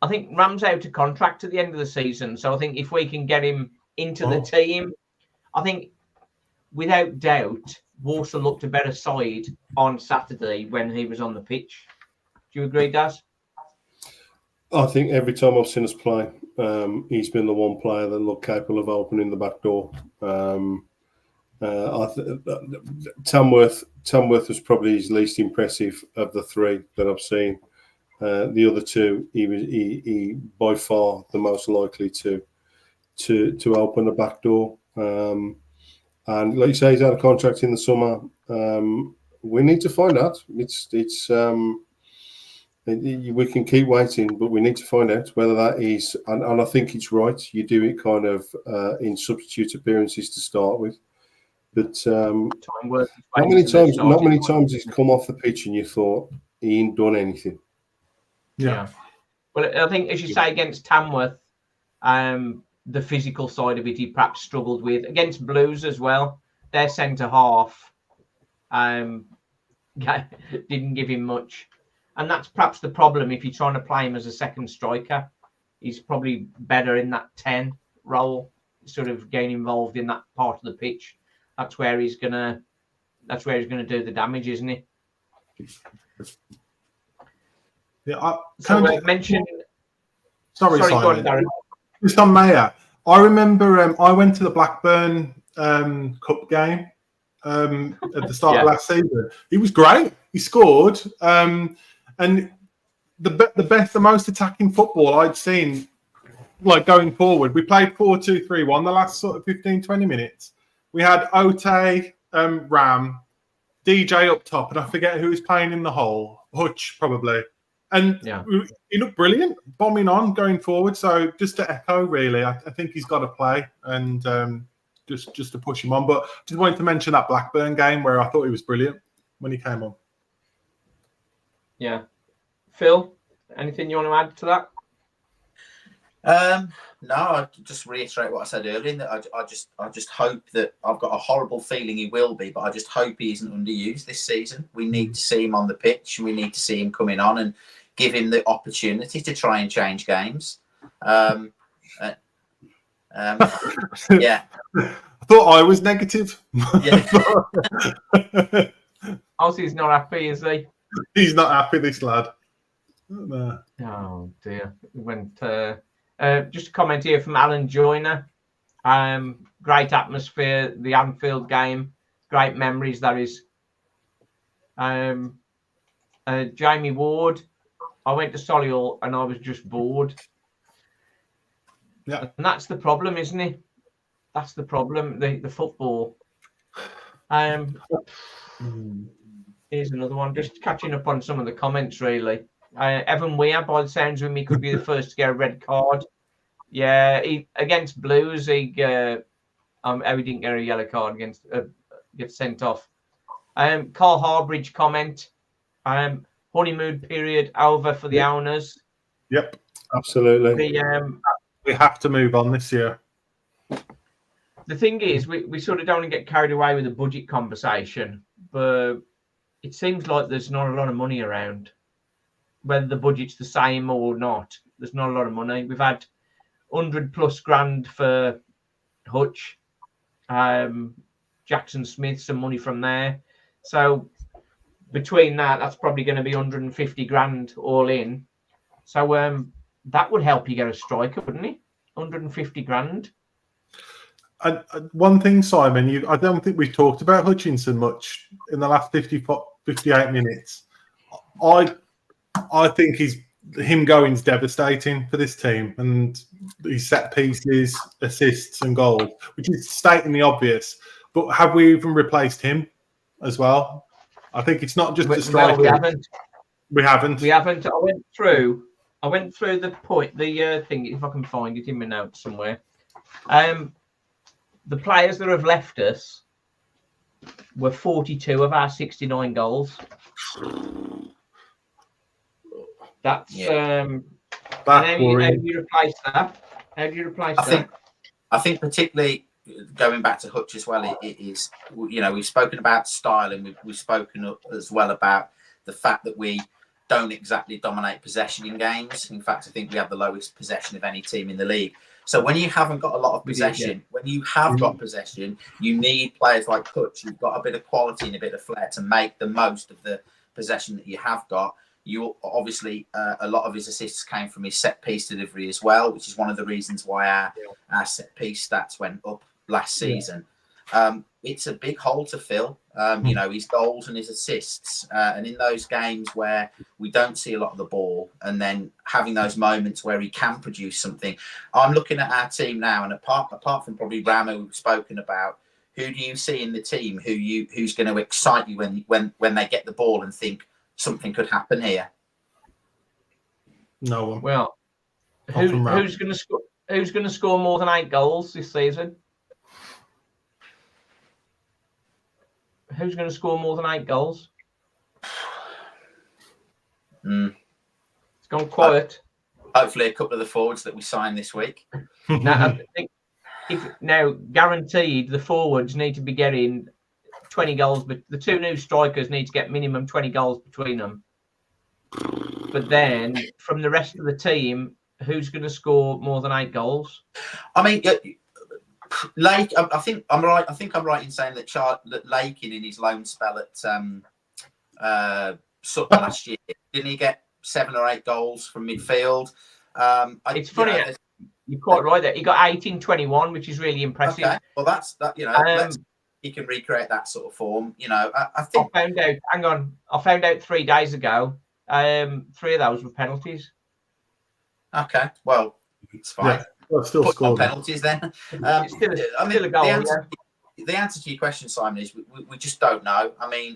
A: I think Ram's out of contract at the end of the season. So I think if we can get him into the team, I think without doubt, Walsall looked a better side on Saturday when he was on the pitch. Do you agree, Daz?
D: I think every time I've seen us play, he's been the one player that looked capable of opening the back door. Tamworth was probably his least impressive of the three that I've seen. The other two, he by far the most likely to to open the back door. And like you say, he's out of contract in the summer. We need to find out. We can keep waiting, but we need to find out whether that is. And I think it's right. You do it kind of in substitute appearances to start with. But not many times he's come off the pitch and you thought he ain't done anything.
A: Yeah. Well, I think, as you say, against Tamworth, the physical side of it he perhaps struggled with. Against Blues as well, their centre half didn't give him much. And that's perhaps the problem if you're trying to play him as a second striker. He's probably better in that 10 role, sort of getting involved in that part of the pitch. That's where he's gonna do the damage, isn't he?
C: Yeah,
A: mention.
C: Sorry, Simon.
A: Go on, Darren.
C: Just on Mayer, I remember I went to the Blackburn Cup game at the start of last season. He was great. He scored, and the most attacking football I'd seen, like going forward. We played 4-2-3-1 the last sort of 15-20 minutes. We had Ote, Ram, DJ up top, and I forget who was playing in the hole. Hutch, probably. And he looked brilliant, bombing on, going forward. So just to echo, really, I think he's got to play and just to push him on. But just wanted to mention that Blackburn game where I thought he was brilliant when he came on.
A: Yeah. Phil, anything you want to add to that?
B: No, I just reiterate what I said earlier. In that I just hope that I've got a horrible feeling he will be, but I just hope he isn't underused this season. We need to see him on the pitch. We need to see him coming on and give him the opportunity to try and change games. Yeah.
C: I thought I was negative.
B: Yeah.
A: Ozzy's not happy, is he?
C: He's not happy, this lad.
A: Oh dear. Went. Just a comment here from Alan Joyner. Great atmosphere, the Anfield game, great memories. That is. Jamie Ward. I went to Solihull and I was just bored.
C: Yeah,
A: and that's the problem, isn't it? That's the problem. The football. Here's another one. Just catching up on some of the comments, really. Evan Weir, by the sounds of him, he could be the first to get a red card. Yeah, against Blues, he didn't get a yellow card against get sent off. Carl Harbridge comment. Honeymoon period over for the owners.
C: Yep,
D: absolutely.
C: We have to move on this year.
A: The thing is, we sort of don't want to get carried away with the budget conversation, but it seems like there's not a lot of money around. Whether the budget's the same or not, there's not a lot of money. We've had 100+ grand for Hutch, Jackson Smith, some money from there. So between that's probably going to be 150 grand all in. So that would help you get a striker, wouldn't it? 150 grand.
C: And one thing, Simon, I don't think we've talked about Hutchinson much in the last 58 minutes. I think him going's devastating for this team, and his set pieces, assists, and goals, which is stating the obvious. But have we even replaced him as well? I think it's not just a striker.
A: No, we haven't.
C: We haven't.
A: I went through the thing. If I can find it in my notes somewhere. The players that have left us were 42 of our 69 goals. That's how do you replace that? How do you replace that?
B: I think particularly going back to Hutch as well, it is, we've spoken about style, and we've spoken as well about the fact that we don't exactly dominate possession in games. In fact, I think we have the lowest possession of any team in the league. So when you haven't got a lot of possession, when you have got possession, you need players like Hutch. You've got a bit of quality and a bit of flair to make the most of the possession that you have got. You obviously, a lot of his assists came from his set piece delivery as well, which is one of the reasons why our set piece stats went up last season. It's a big hole to fill. You know, his goals and his assists, and in those games where we don't see a lot of the ball, and then having those moments where he can produce something. I'm looking at our team now, and apart from probably Ram, who we've spoken about, who do you see in the team who's going to excite you when they get the ball and think something could happen here?
C: No one.
A: Well, who's going to score? Who's going to score more than 8 goals this season? Who's going to score more than 8 goals? It's gone quiet.
B: Hopefully, a couple of the forwards that we signed this week.
A: Now, I think now guaranteed the forwards need to be getting 20 goals, but the 2 new strikers need to get minimum 20 goals between them. But then from the rest of the team, who's going to score more than 8 goals? I mean,
B: Lake. I think I'm right. I think I'm right in saying that Lakin in his loan spell at Sutton last year, didn't he get 7 or 8 goals from midfield?
A: It's funny. You're quite right there. He got 18-21, which is really impressive.
B: Okay. Well, that's that. You know, he can recreate that sort of form. You know, I think.
A: I found out. Hang on. I found out 3 days ago. 3 of those were penalties.
B: Okay. Well, it's fine.
C: Yeah. Well, still
B: Put
C: scored
B: penalties then.
A: It's still a goal.
B: The answer to your question, Simon, is we just don't know. I mean,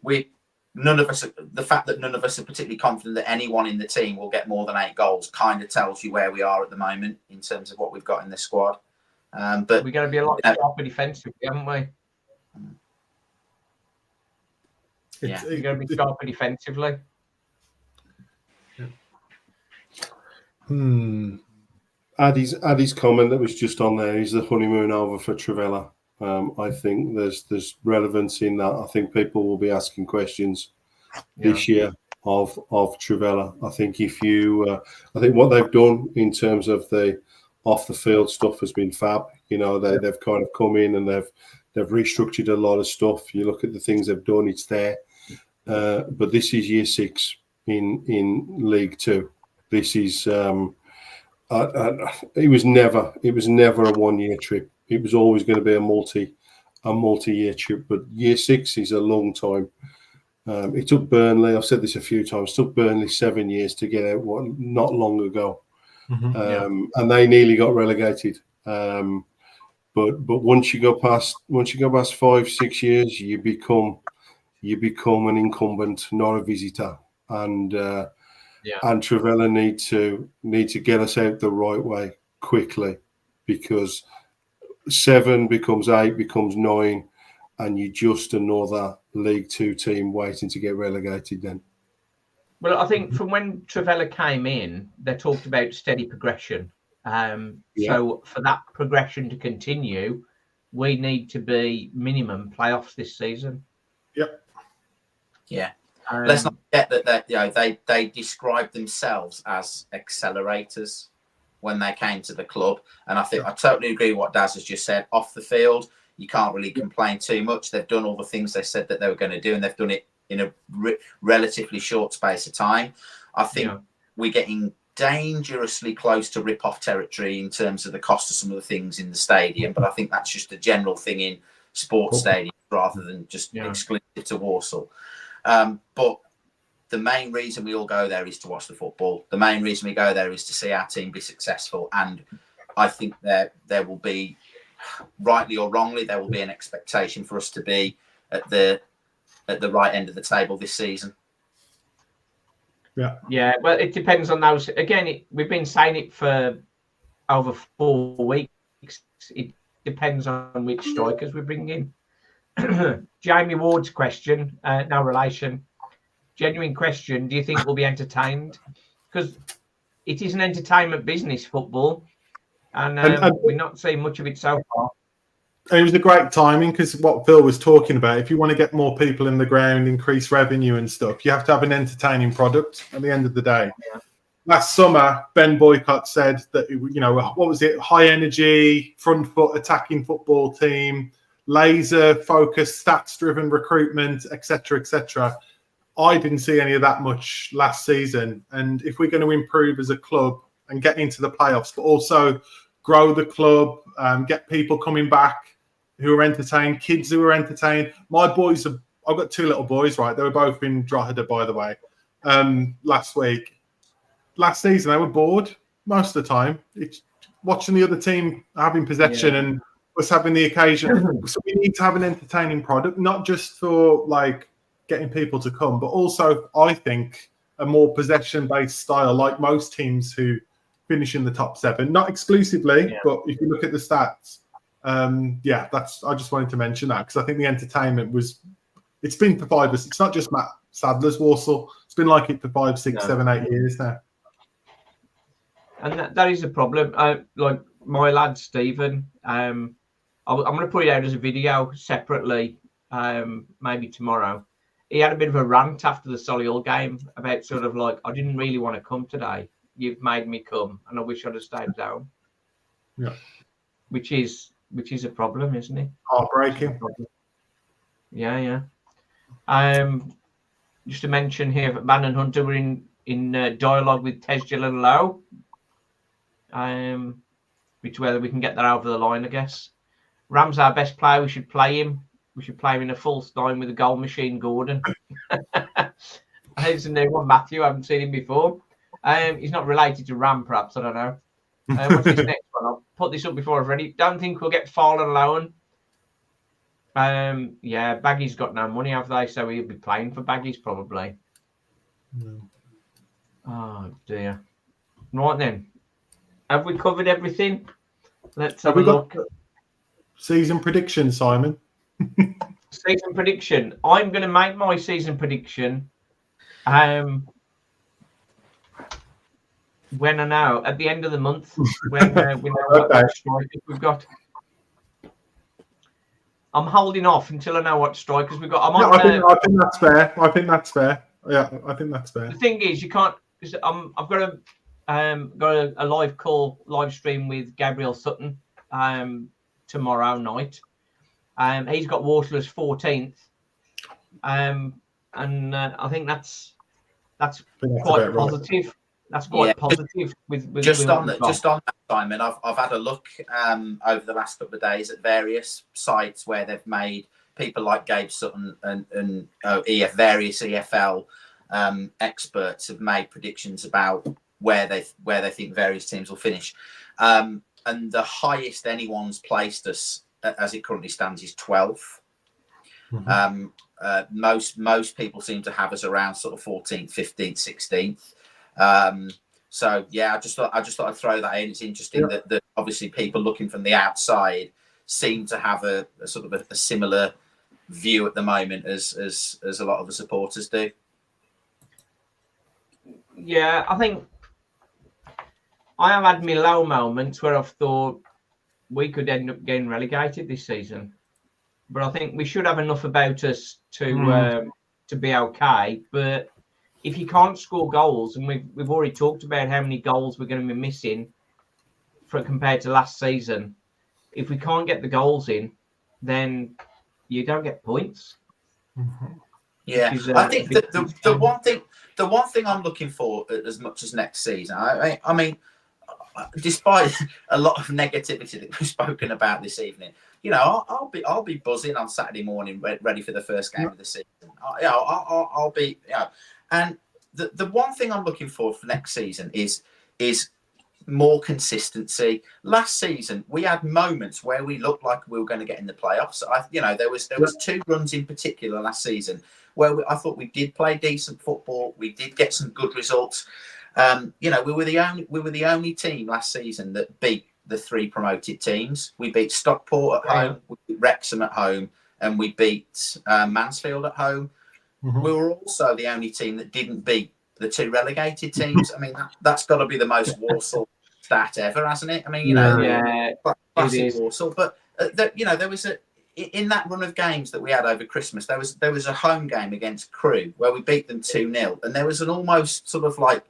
B: we none of us. The fact that none of us are particularly confident that anyone in the team will get more than 8 goals kind of tells you where we are at the moment in terms of what we've got in the squad. But
A: we're going to be a lot sharper defensively, haven't we? We're going to be sharper defensively.
D: Addy's comment that was just on there is the honeymoon over for Trivella. I think there's relevance in that. I think people will be asking questions this year of Trivella. I think I think what they've done in terms of the off the field stuff has been fab. You know, they've kind of come in and they've restructured a lot of stuff. You look at the things they've done, it's there. But this is year 6 in League 2. This is it was never a 1-year trip. It was always going to be a multi-year trip. But year 6 is a long time. It took Burnley. I've said this a few times. It took Burnley 7 years to get out. Not long ago, and they nearly got relegated. But once you go past 5-6 years, you become an incumbent, not a visitor, and Trivella need to get us out the right way quickly, because 7 becomes 8, becomes 9, and you're just another League 2 team waiting to get relegated then.
A: Well, I think from when Trivella came in, they talked about steady progression. So for that progression to continue, we need to be minimum playoffs this season.
C: Yep.
B: Yeah. Let's not forget that they described themselves as accelerators when they came to the club, and I totally agree with what Daz has just said. Off the field, you can't really complain too much. They've done all the things they said that they were going to do, and they've done it in a relatively short space of time. I think we're getting dangerously close to rip-off territory in terms of the cost of some of the things in the stadium, but I think that's just a general thing in sports stadiums rather than just exclusive to Walsall. But the main reason we all go there is to watch the football. The main reason we go there is to see our team be successful. And I think there will be, rightly or wrongly, there will be an expectation for us to be at the right end of the table this season.
A: Yeah. Well, it depends on those. Again, we've been saying it for over 4 weeks. It depends on which strikers we bring in. Jamie Ward's question, no relation. Genuine question, do you think we'll be entertained? Because it is an entertainment business, football, and we're not seeing much of it so far.
C: And it was a great timing, because what Phil was talking about, if you want to get more people in the ground, increase revenue and stuff, you have to have an entertaining product at the end of the day. Yeah. Last summer, Ben Boycott said that, what was it? High energy, front foot attacking football team, laser focused, stats driven recruitment, etc., etc. I didn't see any of that much last season. And if we're going to improve as a club and get into the playoffs, but also grow the club, get people coming back, who were entertained, kids who were entertained. My boys, I've got 2 little boys, right? They were both in Drogheda, by the way, last week. Last season, they were bored most of the time. It's watching the other team having possession and us having the occasion. So we need to have an entertaining product, not just for like getting people to come, but also, I think, a more possession-based style, like most teams who finish in the top 7. Not exclusively, but if you look at the stats, I just wanted to mention that because I think the entertainment it's been for 5 years. It's not just Matt Sadler's Walsall. It's been like it for 5, 6, 7, 8 years now.
A: And that is a problem. Like my lad Stephen, I'm going to put it out as a video separately, maybe tomorrow. He had a bit of a rant after the Solihull game about sort of like, I didn't really want to come today. You've made me come, and I wish I'd have stayed down.
C: Yeah, which
A: is a problem, isn't it?
C: Heartbreaking.
A: Yeah. Just to mention here that Man and Hunter were in dialogue with Tesjil and Lowe. Which whether we can get that over the line, I guess. Ram's our best player. We should play him. We should play him in a false nine with a goal machine, Gordon. There's a new one, Matthew. I haven't seen him before. He's not related to Ram, perhaps. I don't know. What's this next one? I'll put this up before I've read it. Don't think we'll get Fallen Lowen. Baggy's got no money, have they? So he'll be playing for Baggy's probably.
C: No.
A: Oh, dear. Right then. Have we covered everything? Let's have a look.
C: Season prediction, Simon.
A: Season prediction. I'm going to make my season prediction. When I know at the end of the month, when we know what strikers we've got. I'm holding off until I know what strikers we've got.
C: I think that's fair. Yeah, I think that's fair.
A: The thing is, you can't. I've got a live stream with Gabriel Sutton tomorrow night. He's got Walsall as 14th, and I think that's quite positive. That's quite positive. With
B: just on that, Simon, I've had a look over the last couple of days at various sites where they've made people like Gabe Sutton and various EFL experts have made predictions about where they think various teams will finish, and the highest anyone's placed us as it currently stands is 12th. Mm-hmm. Most people seem to have us around sort of 14th, 15th, 16th. So yeah, I just thought I'd throw that in. It's interesting that obviously people looking from the outside seem to have a sort of a similar view at the moment as a lot of the supporters do.
A: Yeah, I think I have had my low moments where I've thought we could end up getting relegated this season, but I think we should have enough about us to be okay. But if you can't score goals, and we've already talked about how many goals we're going to be missing compared to last season, if we can't get the goals in, then you don't get points.
C: Mm-hmm.
B: Yeah, I think the one thing I'm looking for as much as next season, I mean, despite a lot of negativity that we've spoken about this evening, you know, I'll be buzzing on Saturday morning, ready for the first game of the season. I'll be, you know, and the one thing I'm looking for next season is more consistency. Last season we had moments where we looked like we were going to get in the playoffs. There was 2 runs in particular last season where I thought we did play decent football. We did get some good results. We were the only team last season that beat the 3 promoted teams. We beat Stockport at home, we beat Wrexham at home, and we beat Mansfield at home. Mm-hmm. We were also the only team that didn't beat the 2 relegated teams. I mean, that's got to be the most Walsall stat ever, hasn't it? I mean, classic Walsall. But there was in that run of games that we had over Christmas, there was a home game against Crewe where we beat them 2-0, and there was an almost sort of like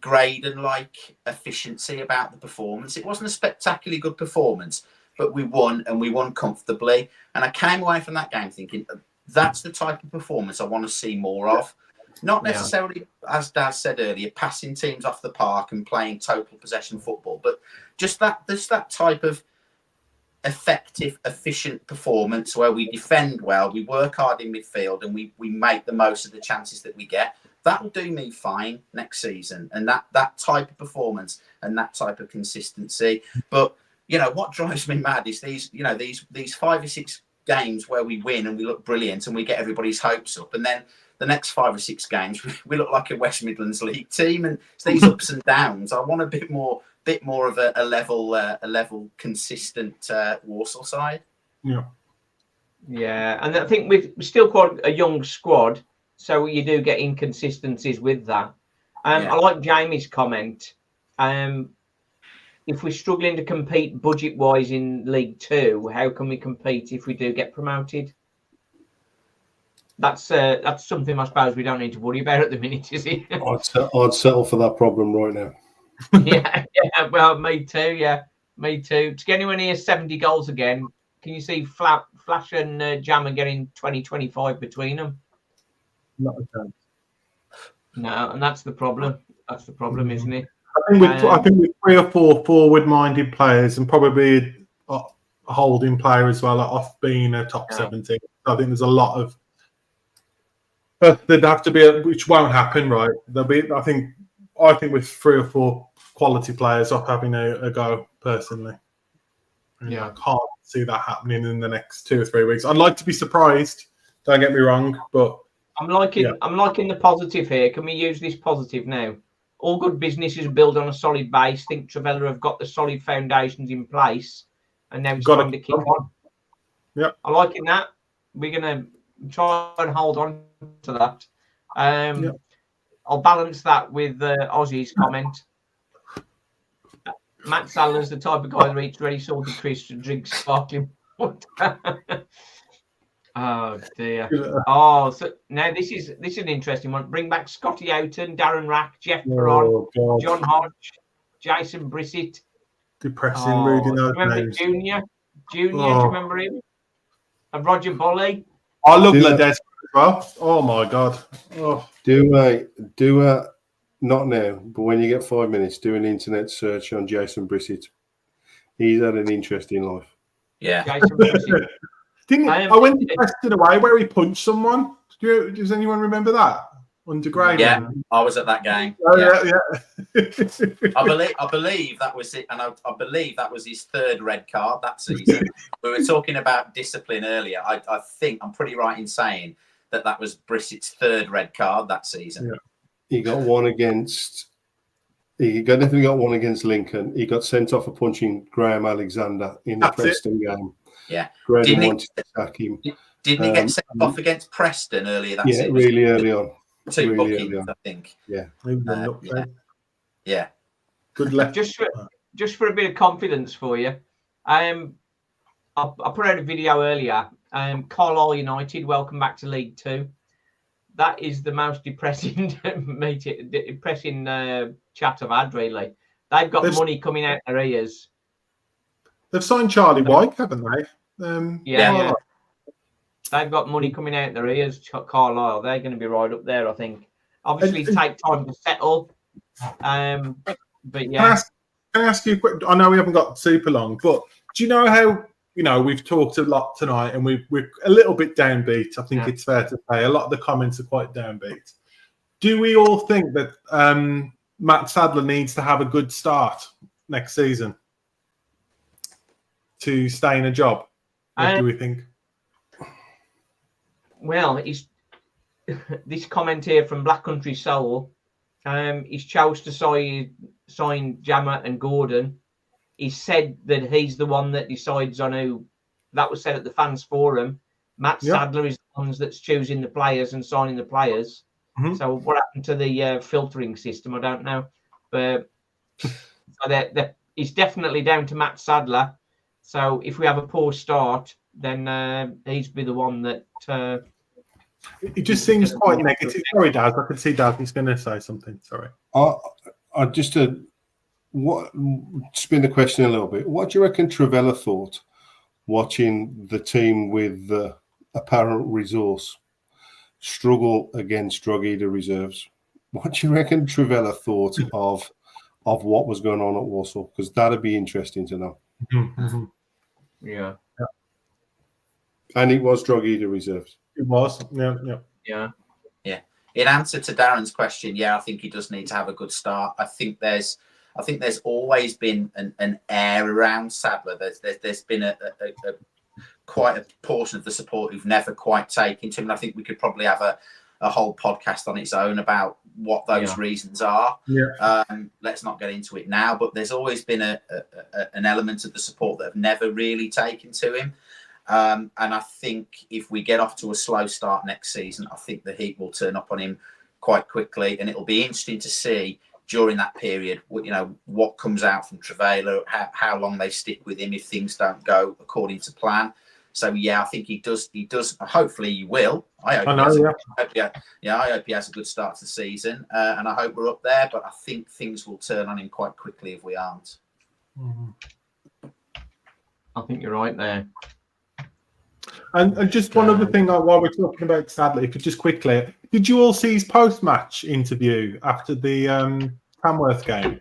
B: Graydon-like efficiency about the performance. It wasn't a spectacularly good performance, but we won, and we won comfortably. And I came away from that game thinking, that's the type of performance I want to see more of. Not necessarily, as Dad said earlier, passing teams off the park and playing total possession football, but just that type of effective, efficient performance where we defend well, we work hard in midfield, and we make the most of the chances that we get, that will do me fine next season. And that type of performance and that type of consistency. But what drives me mad is these 5 or 6 games where we win and we look brilliant and we get everybody's hopes up, and then the next 5 or 6 games we look like a West Midlands League team, and it's these ups and downs. I want a bit more of a level consistent Walsall side.
A: Yeah, and I think we're still quite a young squad, so you do get inconsistencies with that. I like Jamie's comment. If we're struggling to compete budget-wise in League 2, how can we compete if we do get promoted? That's something I suppose we don't need to worry about at the minute, is it?
D: I'd settle for that problem right now.
A: yeah, well, me too. Yeah, me too. To get anywhere near 70 goals again, can you see Flash and Jammer getting 20-25 between them?
C: Not a chance.
A: No, and that's the problem. That's the problem, isn't it?
C: I think with 3 or 4 forward-minded players and probably a holding player as well, off being a top 17. I think there's a lot of there'd have to be which won't happen, right? There'll be. I think with 3 or 4 quality players off having a go personally. I can't see that happening in the next 2 or 3 weeks. I'd like to be surprised. Don't get me wrong, but
A: I'm liking the positive here. Can we use this positive now? All good businesses build on a solid base. Think Travella have got the solid foundations in place, and now it's time to kick on.
C: Yeah,
A: I liking that. We're gonna try and hold on to that. I'll balance that with Ozzy's comment. Matt Sadler's the type of guy that eats ready salted crisps and drinks sparkling water. Oh dear. Oh, so now this is an interesting one. Bring back Scotty Houghton, Darren Rack, Jeff Perron, John Hodge, Jason Brissett.
C: Depressing reading those
A: names. Junior, do you remember him? And Roger Bolly.
C: I love Ledesma as well. Oh my god. Oh.
D: Do not now, but when you get 5 minutes, do an internet search on Jason Brissett. He's had an interesting life.
B: Yeah.
A: Jason Brissett.
C: I went to Preston away where he punched someone. Does anyone remember that? Underground.
B: Yeah, I was at that game.
C: Oh, yeah.
B: I believe that was it, and I believe that was his 3rd red card that season. We were talking about discipline earlier. I think I'm pretty right in saying that was Brissett's 3rd red card that season.
D: Yeah. He got one against. He definitely got one against Lincoln. He got sent off for punching Graham Alexander in the Preston game.
B: Yeah.
D: Graham wanted to sack him.
B: Didn't he get sent off against Preston earlier that season?
D: Yeah, really early on.
B: 2 bookings, I think.
D: Yeah.
B: Yeah.
C: Good luck.
A: Just for a bit of confidence for you, I put out a video earlier. Carlisle United, welcome back to League 2. That is the most depressing chat I've had, really. They've got money coming out their ears.
C: They've signed Charlie White, haven't they?
A: Yeah. They've got money coming out their ears, Carlisle. They're going to be right up there, I think. Obviously, take time to settle. But yeah.
C: Can I ask you a quick? I know we haven't got super long, but do you know how, we've talked a lot tonight and we're a little bit downbeat. I think it's fair to say. A lot of the comments are quite downbeat. Do we all think that Matt Sadler needs to have a good start next season to stay in a job? What do we think?
A: Well, this comment here from Black Country Soul. He's chose to sign Jammer and Gordon. He said that he's the one that decides on who. That was said at the fans forum. Matt Sadler is the one that's choosing the players and signing the players. Mm-hmm. So what happened to the filtering system? I don't know. But it's definitely down to Matt Sadler. So if we have a poor start, then he's be the one that.
C: It just seems quite negative. Sorry, Dad. I could see Dad. He's going to say something. Sorry.
D: I just spin the question a little bit. What do you reckon Travella thought watching the team with the apparent resource struggle against drug eater reserves? What do you reckon Travella thought of what was going on at Walsall? Because that'd be interesting to know.
C: Mm-hmm.
A: Yeah.
D: And it was Drogheda reserves.
C: It was. Yeah.
A: Yeah.
B: In answer to Darren's question, yeah, I think he does need to have a good start. I think there's always been an air around Sadler. There's been a quite a portion of the support who've never quite taken to him. And I think we could probably have a whole podcast on its own about what those reasons are.
C: Yeah.
B: Let's not get into it now, but there's always been an element of the support that have never really taken to him. And I think if we get off to a slow start next season, I think the heat will turn up on him quite quickly, and it'll be interesting to see during that period, what comes out from Trevelyan, how long they stick with him if things don't go according to plan. So yeah, I think he does. Hopefully, he will. I hope he has a good start to the season, and I hope we're up there. But I think things will turn on him quite quickly if we aren't.
C: Mm-hmm.
A: I think you're right there.
C: And just one other thing, while we're talking about Sadler, if you just quickly, did you all see his post-match interview after the Tamworth game?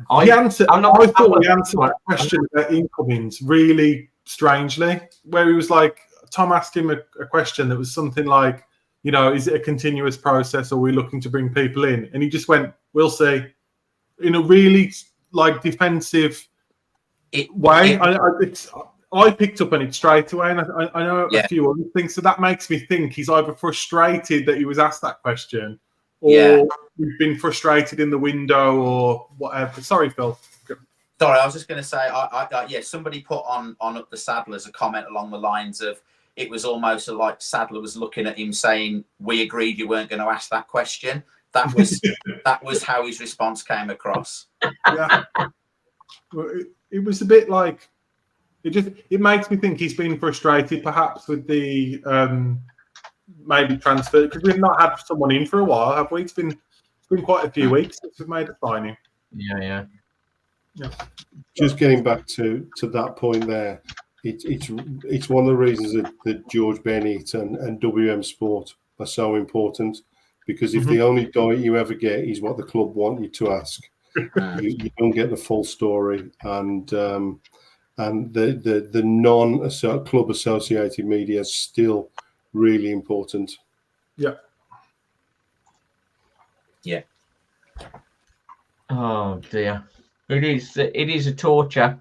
C: I thought he answered that question about incomings really strangely, where he was like, Tom asked him a question that was something like, is it a continuous process, or are we looking to bring people in? And he just went, we'll see, in a really defensive way. I picked up on it straight away, and I know a few other things. So that makes me think he's either frustrated that he was asked that question, or we've been frustrated in the window, or whatever. Sorry, Phil.
B: Sorry, I was just going to say, somebody put on Up the Sadlers a comment along the lines of, it was almost like Sadler was looking at him saying, "We agreed you weren't going to ask that question." That was how his response came across. Yeah,
C: it was a bit like. It makes me think he's been frustrated, perhaps, with the maybe transfer, because we've not had someone in for a while, have we? It's been quite a few weeks since we've made a signing.
A: Yeah.
D: Just getting back to that point there, it's one of the reasons that George Bennett and WM Sport are so important, because if the only diet you ever get is what the club want you to ask, you don't get the full story, and the non-club associated media is still really important.
C: Yeah.
A: Oh dear, it is a torture.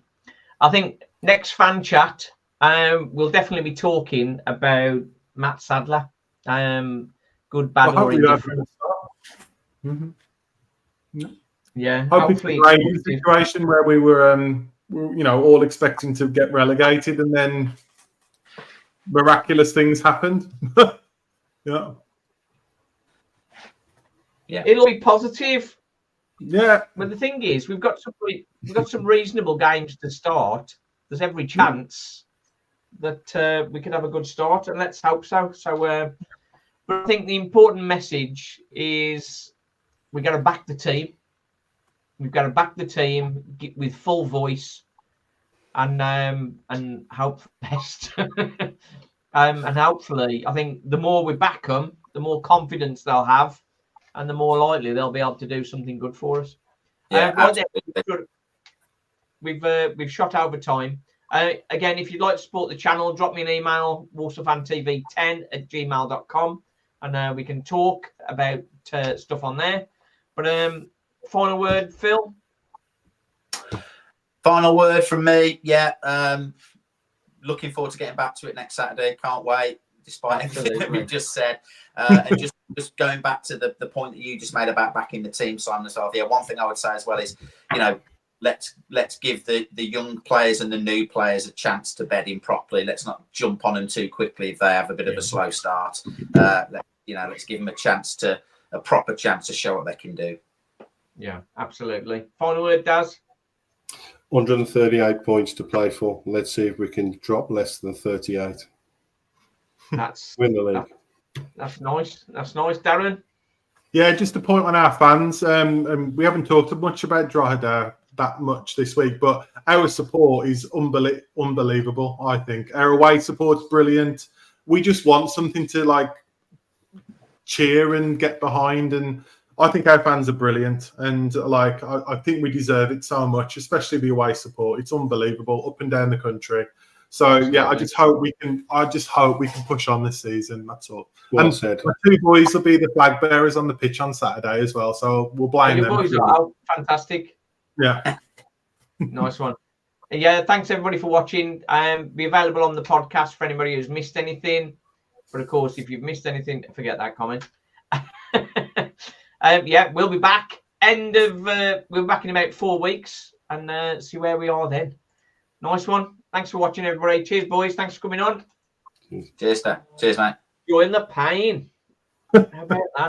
A: I think next fan chat, we'll definitely be talking about Matt Sadler. Good, bad, or indifferent. Yeah.
C: Hopefully, it's a situation where we were. All expecting to get relegated, and then miraculous things happened. Yeah.
A: It'll be positive.
C: Yeah.
A: But the thing is, we've got some reasonable games to start. There's every chance that we could have a good start, and let's hope so. So, but I think the important message is we got to back the team. We've got to back the team with full voice, and hope for the best. And hopefully, I think the more we back them, the more confidence they'll have, and the more likely they'll be able to do something good for us. We've shot over time. Again, if you'd like to support the channel, drop me an email, Walsall Fan TV 10@gmail.com, and we can talk about stuff on there. But final word, Phil?
B: Final word from me. Looking forward to getting back to it next Saturday. Can't wait, despite everything that we've just said. And just going back to the point that you just made about backing the team, Simon, as well. Yeah, one thing I would say as well is, let's give the young players and the new players a chance to bed in properly. Let's not jump on them too quickly if they have a bit of a slow start. Let's give them a proper chance to show what they can do.
A: Yeah, absolutely. Final word, Daz?
D: 138 points to play for. Let's see if we can drop less than 38. Win the league.
A: That's nice. That's nice, Darren.
C: Yeah, just a point on our fans. We haven't talked much about Drogheda that much this week, but our support is unbelievable. I think our away support's brilliant. We just want something to cheer and get behind, and I think our fans are brilliant, and I think we deserve it so much, especially the away support. It's unbelievable up and down the country. So yeah, I just hope we can push on this season. That's all.
D: Well
C: and
D: said.
C: my two boys will be the flag bearers on the pitch on Saturday as well. So we'll blame
A: Your
C: them.
A: boys are out. Fantastic.
C: Yeah.
A: Nice one. Yeah, thanks everybody for watching. Be available on the podcast for anybody who's missed anything. But of course, if you've missed anything, forget that comment. Yeah, we'll be back. We'll be back in about 4 weeks and see where we are then. Nice one. Thanks for watching, everybody. Cheers, boys. Thanks for coming on.
B: Cheers, mate.
A: You're in the pain. How about that?